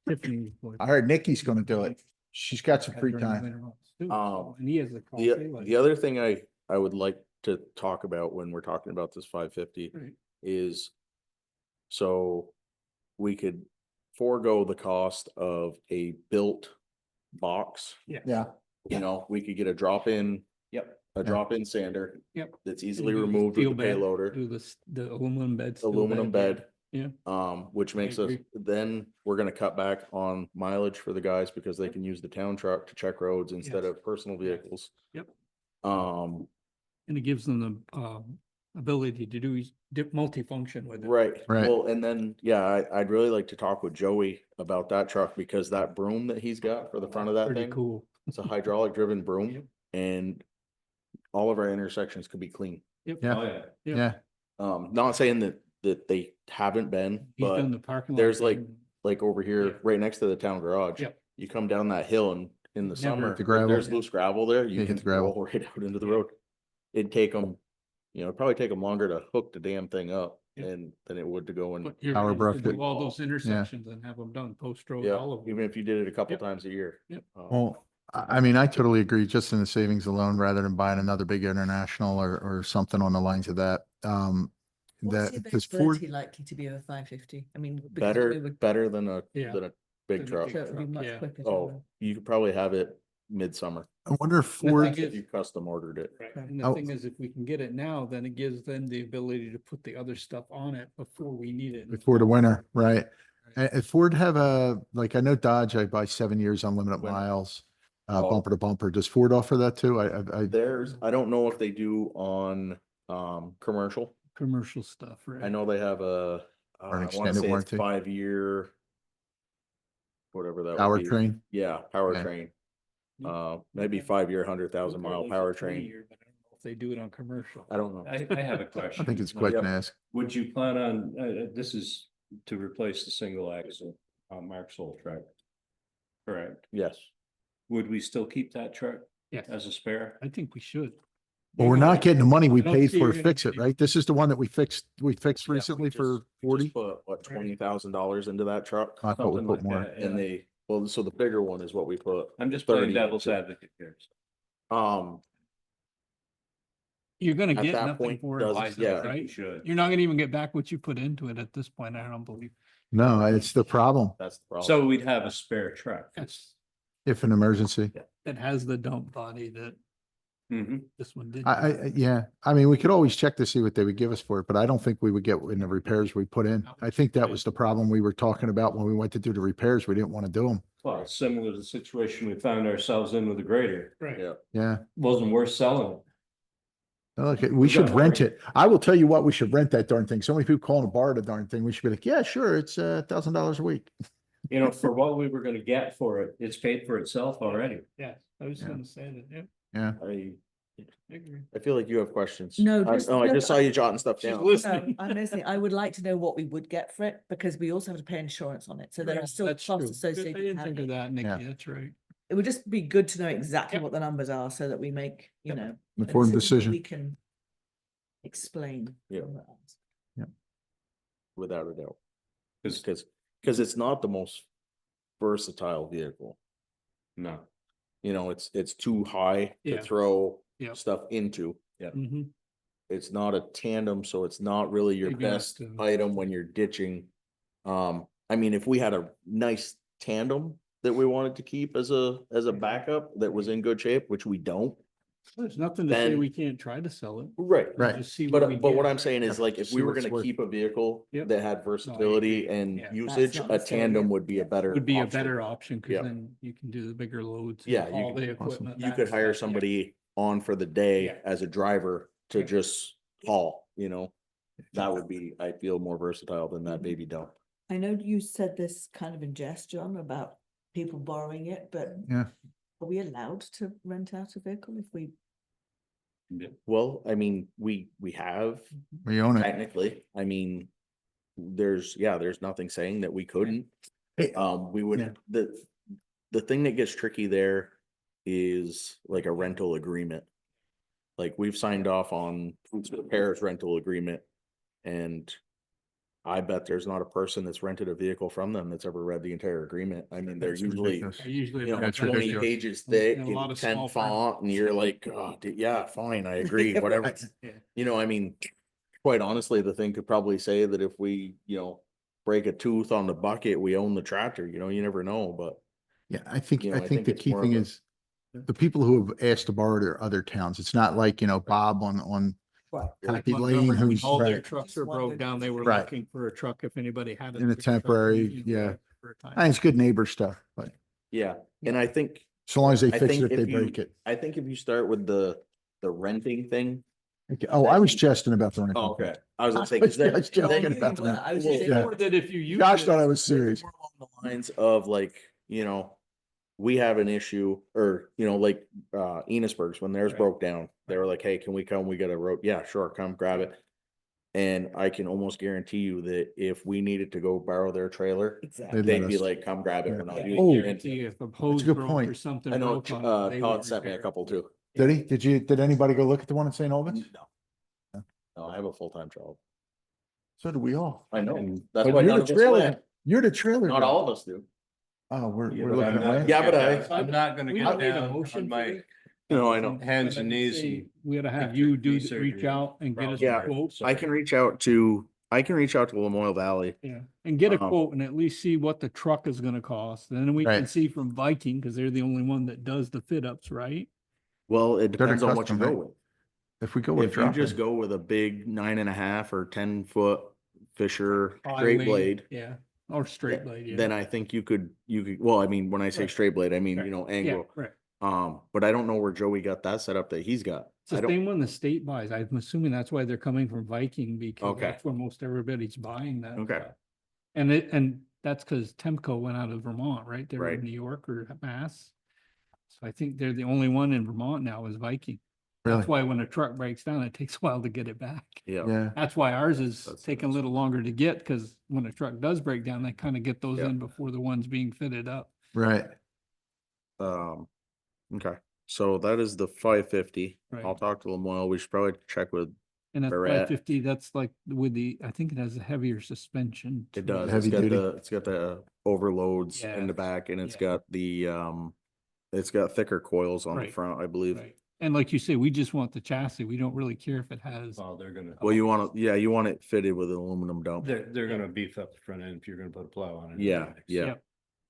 Tiffany. would- I heard Nikki's gonna do it. She's got some had free during the time. winter months too, Um, so- And he has a coffee. The other thing I would like to talk about when we're talking about this 550 Right. is, so we could forego the cost of a built box. Yeah, You know, we could get a drop-in. Yep. A drop-in sander. Yep. That's easily Do the removed with steel the bed, payloader, Do the aluminum bed. steel aluminum bed. Yeah. Which makes us, agree. then we're gonna cut back on mileage for the guys because they Yep. can use the town truck to check roads instead Yes. of personal vehicles. Yep. Um, And it gives them the ability to do multifunction with it. right. Right. Well, and then, yeah, I'd really like to talk with Joey about that truck because that broom that he's got for the front of that Pretty thing, cool. it's a hydraulic driven Yep. broom and all of our intersections could be clean. Yep. Yeah. Oh, yeah. Yep. yeah, Not saying that they haven't been, He's done but the parking lot. there's like, thing. like over here, Yeah. right next to the town garage. Yep. You come down that hill and in the Never- summer, The gravel. there's loose gravel there, you Yeah, hit can the gravel. roll right out into the Yeah. road. It'd take them, it'd probably take them longer to hook the damn thing up Yep. and than it would to go and, But you're Power gonna have to brush it. do all those intersections and have them done post road, yeah, all of them. even if you did it a couple Yep. times a year. Yep. well, I mean, I totally agree, just in the savings alone, rather than buying another big international or something on the lines of that. What's the That, because Ford, availability likely to be of a 550? I mean, because we Better, would- better than a, Yeah. than a big Than a truck. big so it would be truck, much yeah. quicker. to Oh, run. you could probably have it midsummer I wonder if The Ford, thing if you custom ordered it. Right. And the Oh. thing is, if we can get it now, then it gives them the ability to put the other stuff on it before we need it. in before the fall. winter, right? And Ford have like, I know Dodge, I buy 7 years unlimited Winter. miles, Oh. bumper to bumper. Does Ford offer that too? There's, I don't know if they do on, commercial. Commercial stuff, right? I know they have a, Or an I wanna extended say it's warranty. 5-year. Whatever that would be. Powertrain. Yeah, powertrain. Maybe 5-year, 100,000 mile powertrain. But I don't know if they do it on commercial. I don't know. I have a I question. think it's quick Yep. to ask. Would you plan on, this is to replace the single axle on Mark's old truck? Correct. Yes. Would we still keep that truck Yes, as a spare? I think we should. But we're not getting the money we I don't paid see for you're to gonna fix it, see- right? This is the one that we fixed Yeah, recently just- for just 40. Put, what, $20,000 into that truck? I thought we Something put like more. that, yeah. And they, well, so the bigger one is what we put. I'm just playing 30 devil's into. advocate here. You're gonna At get that nothing point, for does- it, yeah. I think we right? should. You're not gonna even get back what you put into it at this point, I don't believe. No, it's the problem. That's the problem. So we'd have a spare truck. Yes, If an emergency. it has the dump body that Mhm. this one did. Yeah, I mean, we could always check to see what they would give us for it, but I don't think we would get in the repairs we put in. I think that was the problem we were talking about when we went to do the repairs. We didn't want to do them. Well, it's similar to the situation we found ourselves in with the grader. Right. Yeah. Yeah. Wasn't worth selling. Okay, we should rent it. I will tell you what, we should rent that darn thing. So many people calling to borrow the darn thing. We should be like, yeah, sure. It's $1,000 a week. You know, for what we were gonna get for it, it's paid for itself already. Yeah, I was Yeah. gonna say that, yeah, Yeah. I agree. I feel like you have questions. No, I just- I just saw you jotting stuff She's down. listening. No, I'm listening. I would like to know what we would get for it because we also have to pay insurance on it. So there Yeah, are still that's costs true. associated. I with didn't think having of it. that, Yeah. Nikki, that's right. It would just be good to know exactly Yep. what the numbers are so that we make, you Yep. know. Informed that decision. We can explain. Yeah. from that. Without a doubt. Because it's not the most versatile vehicle. No. You know, it's too high to Yeah. throw Yeah. stuff into. Mhm. It's not a tandem, so it's not really your Big enough best to- item when you're ditching. I mean, if we had a nice tandem that we wanted to keep as a backup that was in good shape, which we don't. There's nothing to say Then- we can't try to sell it. Right. Right. Just see But what we what get. I'm saying is like, if See we were what's gonna worth. keep a vehicle Yep. that had versatility and Yeah. usage, not a necessarily tandem it. would be a better. Would be a option. better option, cause Yeah. then you can do the bigger loads. and Yeah, you haul can- the equipment. You that could hire stuff, yeah. somebody on for the day Yeah. as a driver to Yeah. just haul, you know? That would be, I feel, more versatile than that baby dump. I know you said this kind of in jest, John, about people borrowing it, but Yeah. are we allowed to rent out a vehicle if we? Well, I mean, we have We own it. technically, I mean, there's nothing saying that we couldn't. Hey, We Yeah. would, the thing that gets tricky there is like a rental agreement. Like we've signed off on Foods for Repairs rental agreement, and I bet there's not a person that's rented a vehicle from them that's ever read the entire agreement. I mean, they're That's usually, ridiculous. I usually. you know, That's 20 ridiculous. pages And thick a lot and of 10 small print. font, and you're like, oh, yeah, fine, I agree, whatever. Yeah. You know, I mean, quite honestly, the thing could probably say that if we, you know, break a tooth on the bucket, we own the tractor, you know, you never know, but Yeah, I think, You know, I I think think the it's key more thing of a- is the people who have asked to borrow it are other towns. It's not like, you know, Bob on Happy Lane Montgomery, who's, all their right. trucks are broke down. They were Right. looking for a truck if anybody had. In a big truck, temporary, you know, yeah. for a time. I think it's good neighbor stuff, but yeah, and I think, so long as they I fix think it, if they if you- break it. I think if you start with the renting thing. Okay. Oh, I was jesting about the rental. Oh, okay. I was gonna say, I was 'cause then- just joking then- about the well, rental. I was Well, just Yeah. or that if you use Josh it- thought I was serious. more along the lines of like, you know, we have an issue, or, you know, like, Enosburg's, when theirs Right. broke down, they were like, hey, can we come? We got a road. Yeah, sure, come grab it. And I can almost guarantee you that if we needed to go borrow their trailer, Exactly. They'd let they'd be us. like, come grab it. Yeah. We're not I using it. guarantee if a hose good broke point. or something I know, broke on it, they would Todd sent me a repair it. couple too. Did he? Did anybody go look at the one in St. Albans? No. No, I have a full-time job. So do we all. I know. And- That's But why you're none the of us trailer, went. you're the trailer. Not guy. all of us do. Oh, we're Yeah, looking but I'm at not- land. Yeah, but I'm not gonna We get don't need a down motion on for my it. No, I know. hands and But I'd knees. say and- We gotta have after you knee reach surgery. out and get us Yeah. a quote. I can reach out to Lamoille Valley. Yeah, and get a Um, quote and at least see what the truck is gonna cost. Then we can Right. see from Viking, because they're the only one that does the fit ups, right? Well, it They're the depends on what you custom, go right? with. If we go with a If you drop just in, go with a big 9.5 or 10-foot Fisher High straight wing, blade, Yeah, or straight blade, yeah. then I think you could, well, I mean, when I say Right. straight blade, I mean, Right. you know, Yeah, angle. right. But I don't know where Joey got that set up that he's got. It's I the don't, same one the state buys. I'm assuming that's why they're coming from Viking, because Okay. that's where most everybody's buying that. Okay. stuff. And that's because Temco went out of Vermont, right? They're Right. in New York or Mass. So I think they're the only one in Vermont now is Viking. That's really? why when a truck breaks down, it takes a while to get it back. yeah, Yeah, That's why ours is That's- taking a little longer to get, because when a truck does break down, they kind of get those Yeah. in before the ones being fitted up. right. Okay, so that is the 550. Right. I'll talk to Lamoille. We should probably check with, And that's Where at? 550, that's like with the, I think it has a heavier suspension. it to does, Heavy duty. it's got the overloads in Yeah. the back, and it's Yeah. got it's got thicker coils on the Right. front, I believe. Right. And like you say, we just want the chassis. We don't really care if it has. Oh, they're gonna. Well, you want you want it fitted with an aluminum dump. They're gonna beef up the front end if you're gonna put a plow on it. Yeah, yeah. Yep.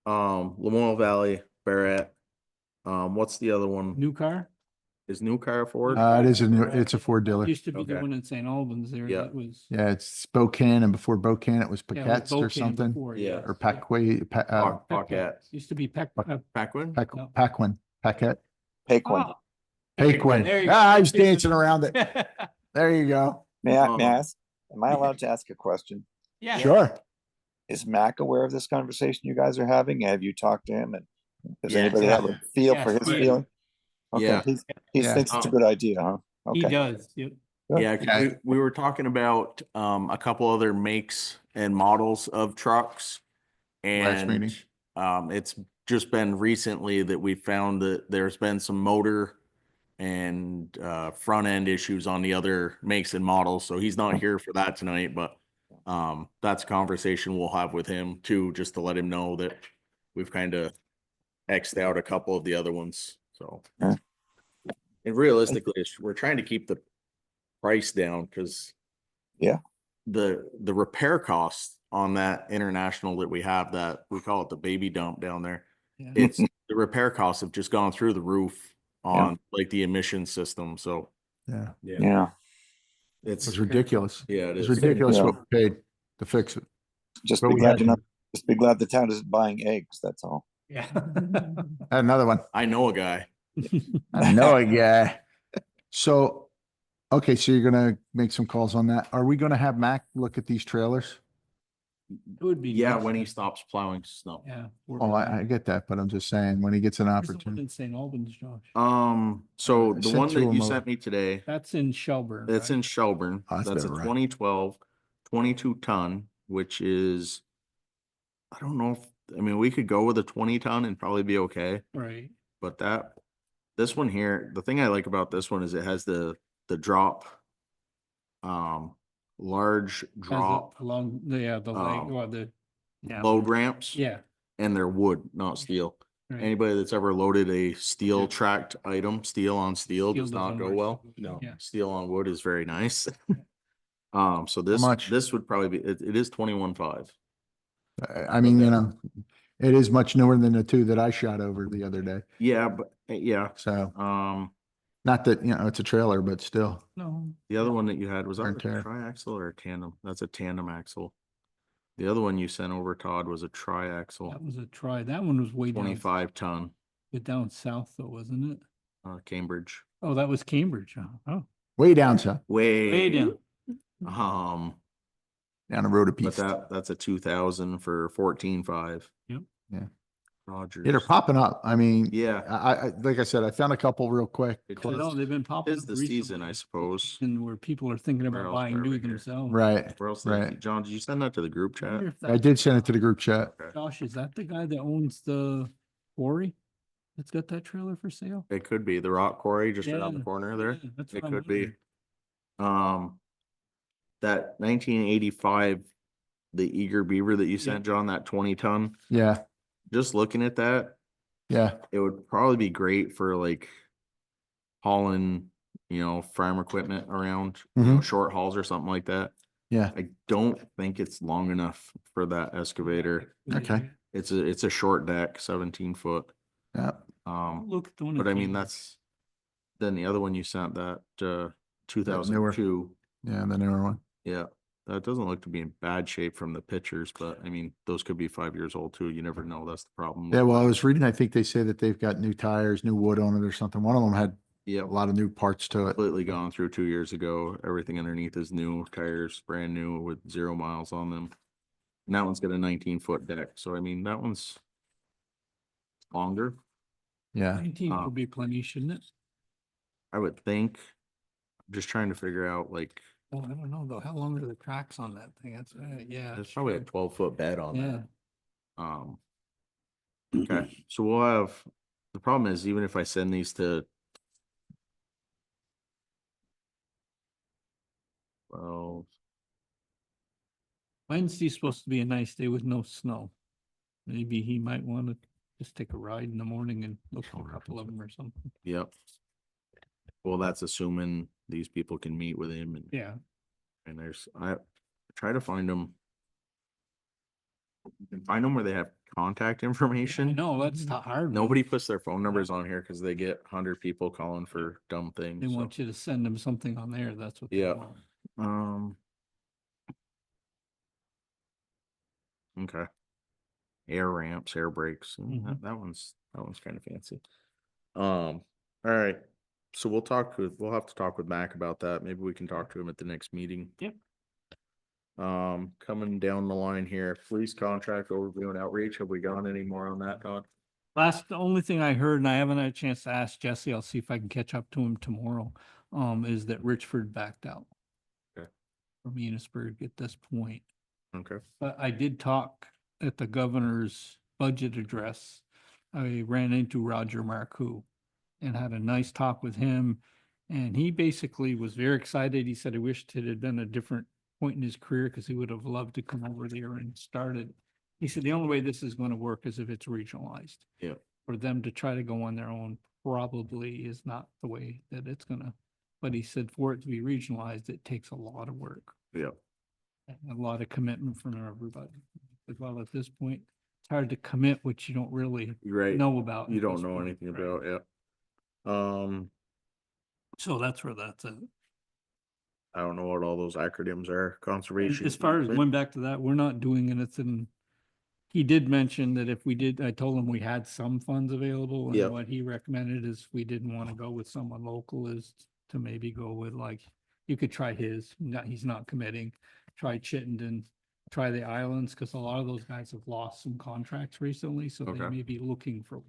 Lamoille Valley, Barrett. What's the other one? New car? Is New Car Ford? It is it's a Ford dealer. Used to be the Okay. one in St. Albans there. Yeah. That was. Yeah, it's Spokane, and before Spokane, it was yeah, it was Paquette's or Spokane something, before, Yeah. or Paquet, Pocket. Used to be Peck. Pac- Paquin? No. Paquin, Paquette, Paquin. Oh, Paquin. There you Ah, I go. was dancing around it. There you go. May I Uh, ask, am I allowed to ask a question? Yeah. Sure. Is Mac aware of this conversation you guys are having? Have you talked to him, and does Yes. anybody have a feel for Yes, his he is. feeling? Okay, Yeah. he Yeah. thinks it's a good idea, huh? He Okay. does. Yep. Good. Yeah, 'cause Okay. we were talking about a couple other makes and models of trucks. Last meeting. And it's just been recently that we found that there's been some motor and front end issues on the other makes and models. So he's not here for that tonight, but that's a conversation we'll have with him too, just to let him know that we've kind of X'd out a couple of the other ones. So. Yeah. And realistically, we're trying to keep the price down because. Yeah. The repair costs on that international that we have, that we call it the baby dump down there. Yeah. It's the repair costs have just gone through the roof on like the emission system. So Yeah, Yeah, it's ridiculous. yeah, it It's is. ridiculous Yeah. what we paid to fix it. just But be we glad had you're to. not, just be glad the town isn't buying eggs, that's all. Yeah. Another one. I know a guy. I know a guy. So, okay, so you're gonna make some calls on that. Are we gonna have Mac look at these trailers? It would be. Yeah, nice when to- he stops plowing snow. Yeah. Oh, I get that, but I'm just saying, when he gets an Where's the one opportunity. in St. Albans, Josh? So I the sent one to that him you a- sent me today, That's in Shelburne. that's in right? Shelburne. Oh, that's That's a better, right. 2012, 22 ton, which is, I don't know if, I mean, we could go with a 20 ton and probably be okay, Right. but that This one here, the thing I like about this one is it has the drop. Large Has a- drop Along, yeah, the leg, um, or the. Yeah, load ramps. yeah, And they're wood, not steel. right. Anybody that's ever loaded a steel tracked item, steel on steel Steel does not doesn't go work. well. No. Yeah. Steel on wood is very nice. So much? this would probably be, it is 21.5. I mean, it is much newer than the two that I shot over the other day. Yeah, but yeah, So um, not that, it's a trailer, but still. No, the other one that you had, was that Wear a and tear. triaxle or a tandem? That's a tandem axle. The other one you sent over, Todd, was a triaxle, that was a try. That one was way down, 25 ton, way down south though, wasn't it? Cambridge. Oh, that was Cambridge. Oh, Way down south, way down. Um, down the road a but piece. that's a 2000 for 14.5. Yep. Yeah. Rogers. Yeah, they're popping up. I mean, Yeah. like I said, I found a couple real quick. It I know, they've been popping is up the season, recently. I suppose. And where people are thinking Where about else buying are new we here? themselves. Right, Where else? right. John, did you send that to the group I wonder chat? if I that- did send it to the group chat. Okay. Josh, is that the guy that owns the quarry? That's got that trailer for sale? It could be the rock quarry just around the Yeah, corner there. yeah, that's It what I'm could be. wondering. That 1985, the Eager Beaver that you sent, John, that 20-ton, Yeah, just looking at that, yeah, it would probably be great for like hauling, farm equipment around, short hauls or something like that. yeah. I don't think it's long enough for that excavator. Okay. It's a short deck, 17 foot. Yeah. Look at the one. But that I mean, came- then the other one you sent, that 2002. Yeah, the newer one. Yeah, that doesn't look to be in bad shape from the pictures, but I mean, those could be 5 years old too. You never know. That's the problem. Yeah, well, I was reading, I think they say that they've got new tires, new wood on it or something. One of them had Yeah, a lot of new parts to it. completely gone through 2 years ago. Everything underneath is new, tires brand new with 0 miles on them. And that one's got a 19-foot deck. So I mean, that one's longer, Yeah. 19 would be plenty, shouldn't it? I would think. I'm just trying to figure out like, Oh, I don't know though. How long are the tracks on that thing? That's, yeah. there's probably a 12-foot bed on Yeah. that. Okay, so we'll have, the problem is even if I send these to. Well, Wednesday's supposed to be a nice day with no snow. Maybe he might want to just take a ride in the morning and look at a couple of them or something. yep. Well, that's assuming these people can meet with him Yeah. and I try to find them. You can find them where they have contact information. No, that's the hard. one. Nobody puts their phone numbers on here because they get 100 people calling for dumb things. They so. want you to send them something on there. That's what. they Yeah. want. Okay. Air ramps, air brakes. Mhm. That one's kind of fancy. All right. So we'll have to talk with Mac about that. Maybe we can talk to him at the next meeting. Yep. Coming down the line here, police contract overview and outreach. Have we gone any more on that, Todd? The only thing I heard, and I haven't had a chance to ask Jesse, I'll see if I can catch up to him tomorrow, is that Richford backed out. Okay. From Enosburg at this point. Okay. But I did talk at the governor's budget address. I ran into Roger Marcoux and had a nice talk with him. And he basically was very excited. He said he wished it had been a different point in his career because he would have loved to come over there and start it. He said the only way this is going to work is if it's regionalized. Yeah. For them to try to go on their own probably is not the way that it's gonna. But he said for it to be regionalized, it takes a lot of work. Yeah. And a lot of commitment from everybody. As well, at this point, it's hard to commit what you don't really Right. know about. You at don't this know point, anything right? about, yeah. So that's where that's at. I don't know what all those acronyms are. Conservation. As far as easement. going back to that, we're not doing anything. He did mention that if we did, I told him we had some funds available. Yep. And what he recommended is we didn't want to go with someone local is to maybe go with like, you could try he's not committing. Try Chittenden, try the islands, because a lot of those guys have lost some contracts recently, so they Okay. may be looking for.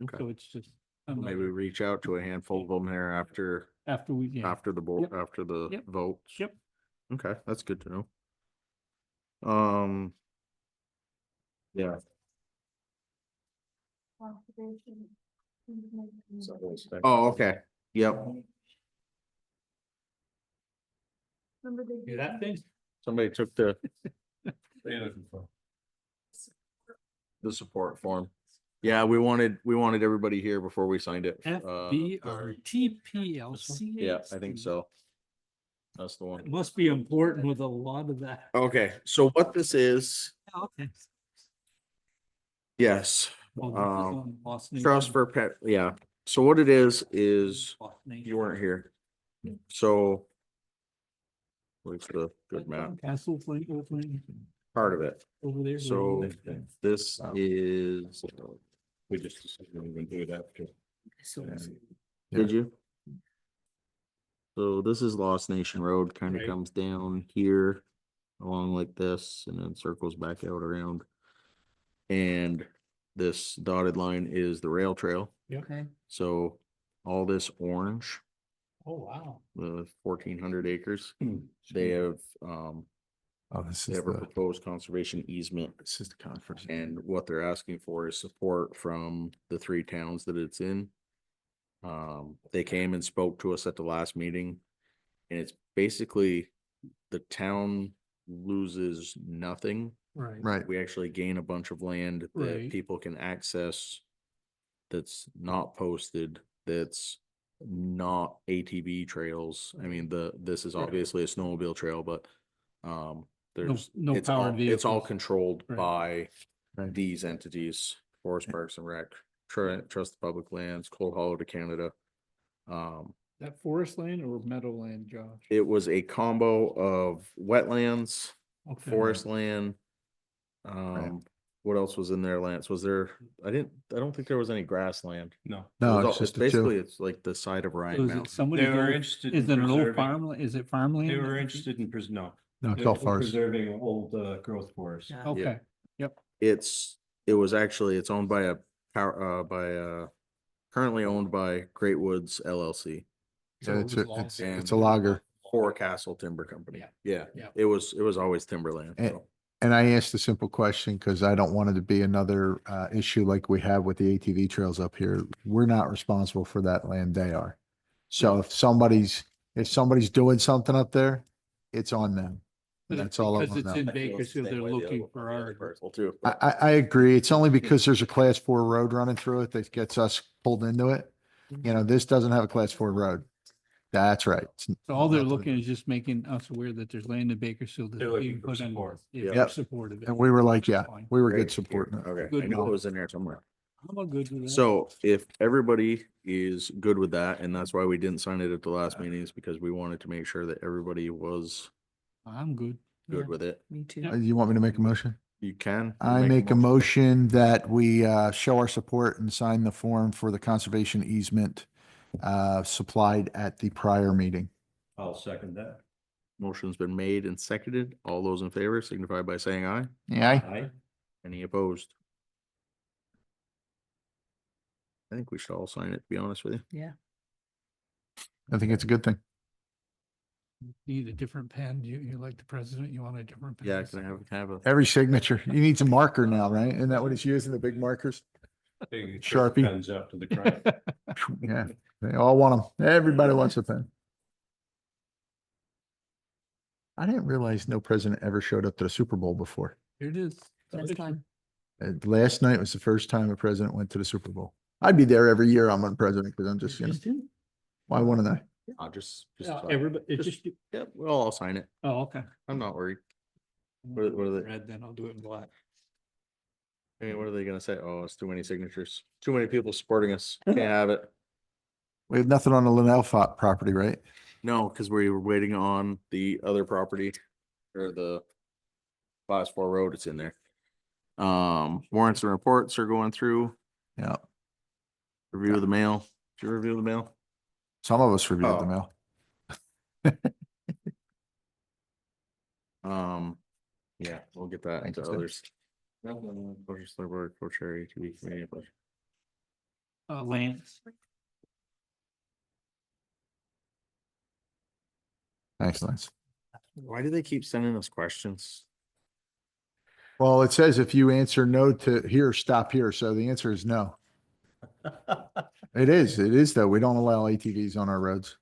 Okay. So it's just. Maybe another- reach out to a handful of them here after After we, yeah. the board, Yep. after the Yep. votes. Yep. Okay, that's good to know. Yeah, Oh, okay, yep. Hear that thing? Somebody took the support form. Yeah, we wanted everybody here before we signed it. FBRTPLC. Yeah, I think so. That's the It one. must be important with a lot of that. Okay, so what this is, Okay. yes, Oh, this is on Lost Nation. trust for pet, yeah. So what it is Lost Nation. you weren't here. So where's the good map? Castle Flint, Part of it. over there. So this is, We just decided we were gonna do it after. did you? So this is Lost Nation Road, kind of Right. comes down here along like this and then circles back out around. And this dotted line is the rail trail. Okay. So all this orange, Oh, wow. the 1,400 acres, they have, Oh, this they is have a the, proposed conservation easement. this is the conference. And what they're asking for is support from the 3 towns that it's in. They came and spoke to us at the last meeting. And it's basically the town loses nothing. Right. Right. We actually gain a bunch of land that Right. people can access. That's not posted, that's not ATV trails. I mean, this is obviously a snowmobile trail, but, there's, no it's all, powered it's all vehicles. controlled Right. by Right. these entities, Forest Parks and Rec, Trust Public Lands, Cold Hollow to Canada. That forest land or meadowland, Josh? It was a combo of wetlands, Okay. forest land. What else was in there, Lance? Was there, I don't think there was any grassland. No. No, It was it's all- just the basically, two. it's like the side of So Ryan is it Mountain. somebody's They were old- interested Is in it an old preserving- farmland? Is it farmland? They were interested in, no. No, it's They all were forest. Preserving old growth forest. Yeah. Okay. It was actually, it's owned by a power, currently owned by Great Woods LLC. So Yeah, it it's was a, lost. it's a logger. Forecastle Timber Company. Yeah. Yeah, Yeah. it was always timberland. Eh, So. And I asked a simple question because I don't want it to be another issue like we have with the ATV trails up here. We're not responsible for that land, they are. So if somebody's doing something up there, it's on them. But That's all I because want it's to in know. Bakersfield, they're looking for our. Parcel too. I agree. It's only because there's a class 4 road running through it that gets us pulled into it. You know, this doesn't have a class 4 road. That's right. So all they're looking is just making us aware that there's land in Bakersfield They're that's looking being for put in. support. Yeah, Yep. supportive. And we were like, yeah, Fine. we were Great. good supporting it. Okay, I Good knew one. it was in there somewhere. I'm all good with that. So if everybody is good with that, and that's why we didn't sign it at the last meeting, is because we wanted to make sure that everybody was I'm good. good Yeah. with it. Me too. You want me to make a motion? You can. I make a motion that we show our support and sign the form for the conservation easement supplied at the prior meeting. I'll second that. Motion's been made and seconded. All those in favor signify by saying aye. Yeah, Aye. Any opposed? I think we should all sign it, to be honest with you. Yeah. I think it's a good thing. Need a different pen. You like the president, you want a different pen? Yeah, can I have a? Every signature, you need some marker now, right? Isn't that what he's using, the big markers? Big Sharpie. Pens out to the crowd. Yeah, they all want them. Everybody wants a pen. I didn't realize no president ever showed up to the Super Bowl before. Here it is. Next time. Last night was the first time a president went to the Super Bowl. I'd be there every year I'm a president because I'm just, you know, why wouldn't I? I'll just. Everybody, it's Just- just, Yeah, we'll all sign it. oh, okay. I'm not worried. What are they- Red, then I'll do it in black. Hey, what are they gonna say? Oh, it's too many signatures. Too many people supporting us. Can't have it. We have nothing on the Linnell property, right? No, because we were waiting on the other property or the class 4 road. It's in there. Warrants and reports are going through. Yeah. Review of the mail. Did you review the mail? Some of us reviewed the Oh. mail. Yeah, we'll get that Thank into you, sir. others. Co-chair, ATV committee. Lance. Thanks, Lance. Why do they keep sending us questions? Well, it says if you answer no to here, stop here. So the answer is no. It is though. We don't allow ATVs on our roads.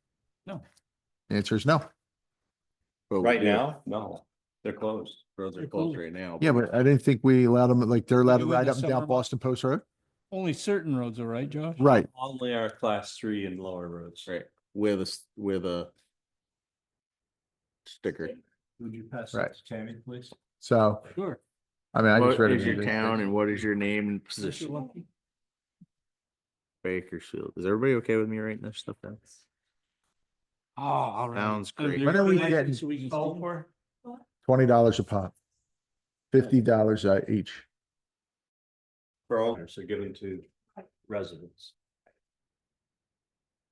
No. The answer is no. But we Right do. now, no, they're closed. Roads are They're closed closed. right now. Yeah, but I didn't think we allowed them, like, they're allowed to do in ride the up and summer down months. Boston Post Road? Only certain roads are right, Josh? Right. Only our class 3 and lower roads. Right, with a sticker. Would you pass Right. that to Tammy, please? So, Sure. I mean, I just What read it. is your town and what is your name and Since you're position? lucky. Bakersfield. Is everybody okay with me writing this stuff down? Oh, all right. Sounds great. When are we getting So we can Call see. for? $20 a pop? $50 each. For all, so given to residents.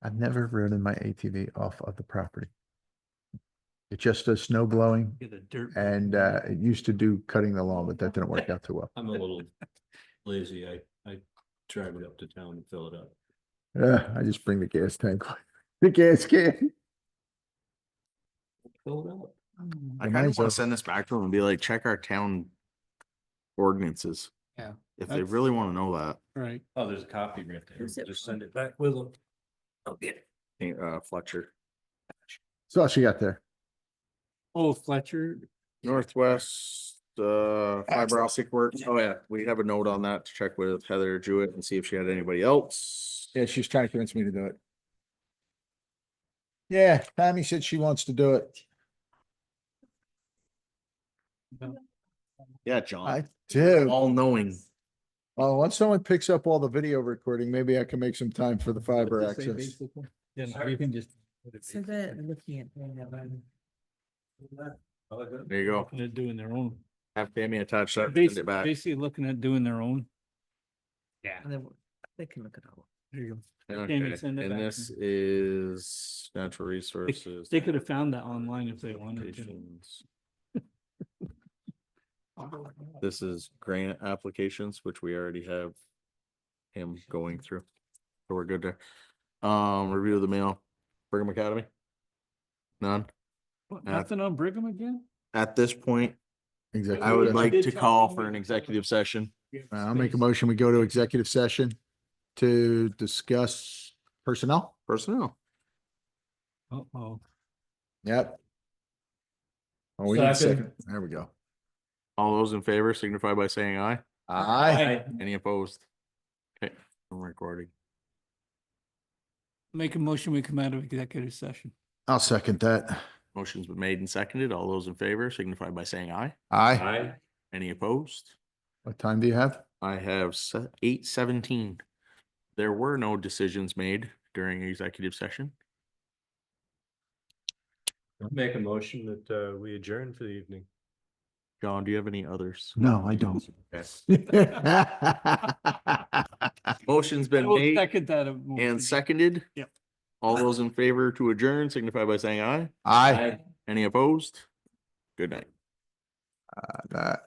I've never ridden my ATV off of the property. It just does snow blowing Get a dirt. and it used to do cutting the lawn, but that didn't work out too well. I'm a little lazy. I drive it up to town and fill it up. I just bring the gas tank, the gas can. Fill it up. I The kind of money's want over. to send this back to them and be like, check our town ordinances. Yeah, If they that's- really want to know that. Right. Oh, there's a copy right there. Who's it Just from? send it back with them. I'll get it. Fletcher. So what you got there? Oh, Fletcher. Northwest, fiber optic work. Oh yeah, we have a note on that to check with Heather Jewett and see if she had anybody else. Yeah, she's trying to convince me to do it. Yeah, Tammy said she wants to do it. Yeah, John, I do. all knowing. Well, once someone picks up all the video recording, maybe I can make some time for the fiber What's it say, access. basically? Yeah, no, you can just. put it So basically. they're looking at doing their own. There you go. Looking at doing their own. Have Tammy attach that, send Basically, it back. basically looking at doing their own. Yeah. And they can look at all. There you go. Okay, Tammy, send it and back to this is natural resources. They could have found that online if they wanted to. applications. This is grant applications, which we already have him going through. So we're good there. Review of the mail, Brigham Academy. None. What, nothing on Brigham again? At this point, Executive I would session. like did to tell call me for we- an executive session. I'll make a motion. We go to executive session to discuss personnel. Personnel. Uh-oh. Yep. Oh, we need a Second. second. There we go. All those in favor signify by saying aye. Aye. Any opposed? Okay, I'm recording. Make a motion, we come out of executive session. I'll second that. Motion's been made and seconded. All those in favor signify by saying aye. Aye. Any opposed? What time do you have? I have 8:17. There were no decisions made during executive session. Make a motion that we adjourn for the evening. John, do you have any others? No, I don't. Motion's I been will made second that. motion. and seconded. Yep. All those in favor to adjourn signify by saying aye. Aye. Any opposed? Good night. That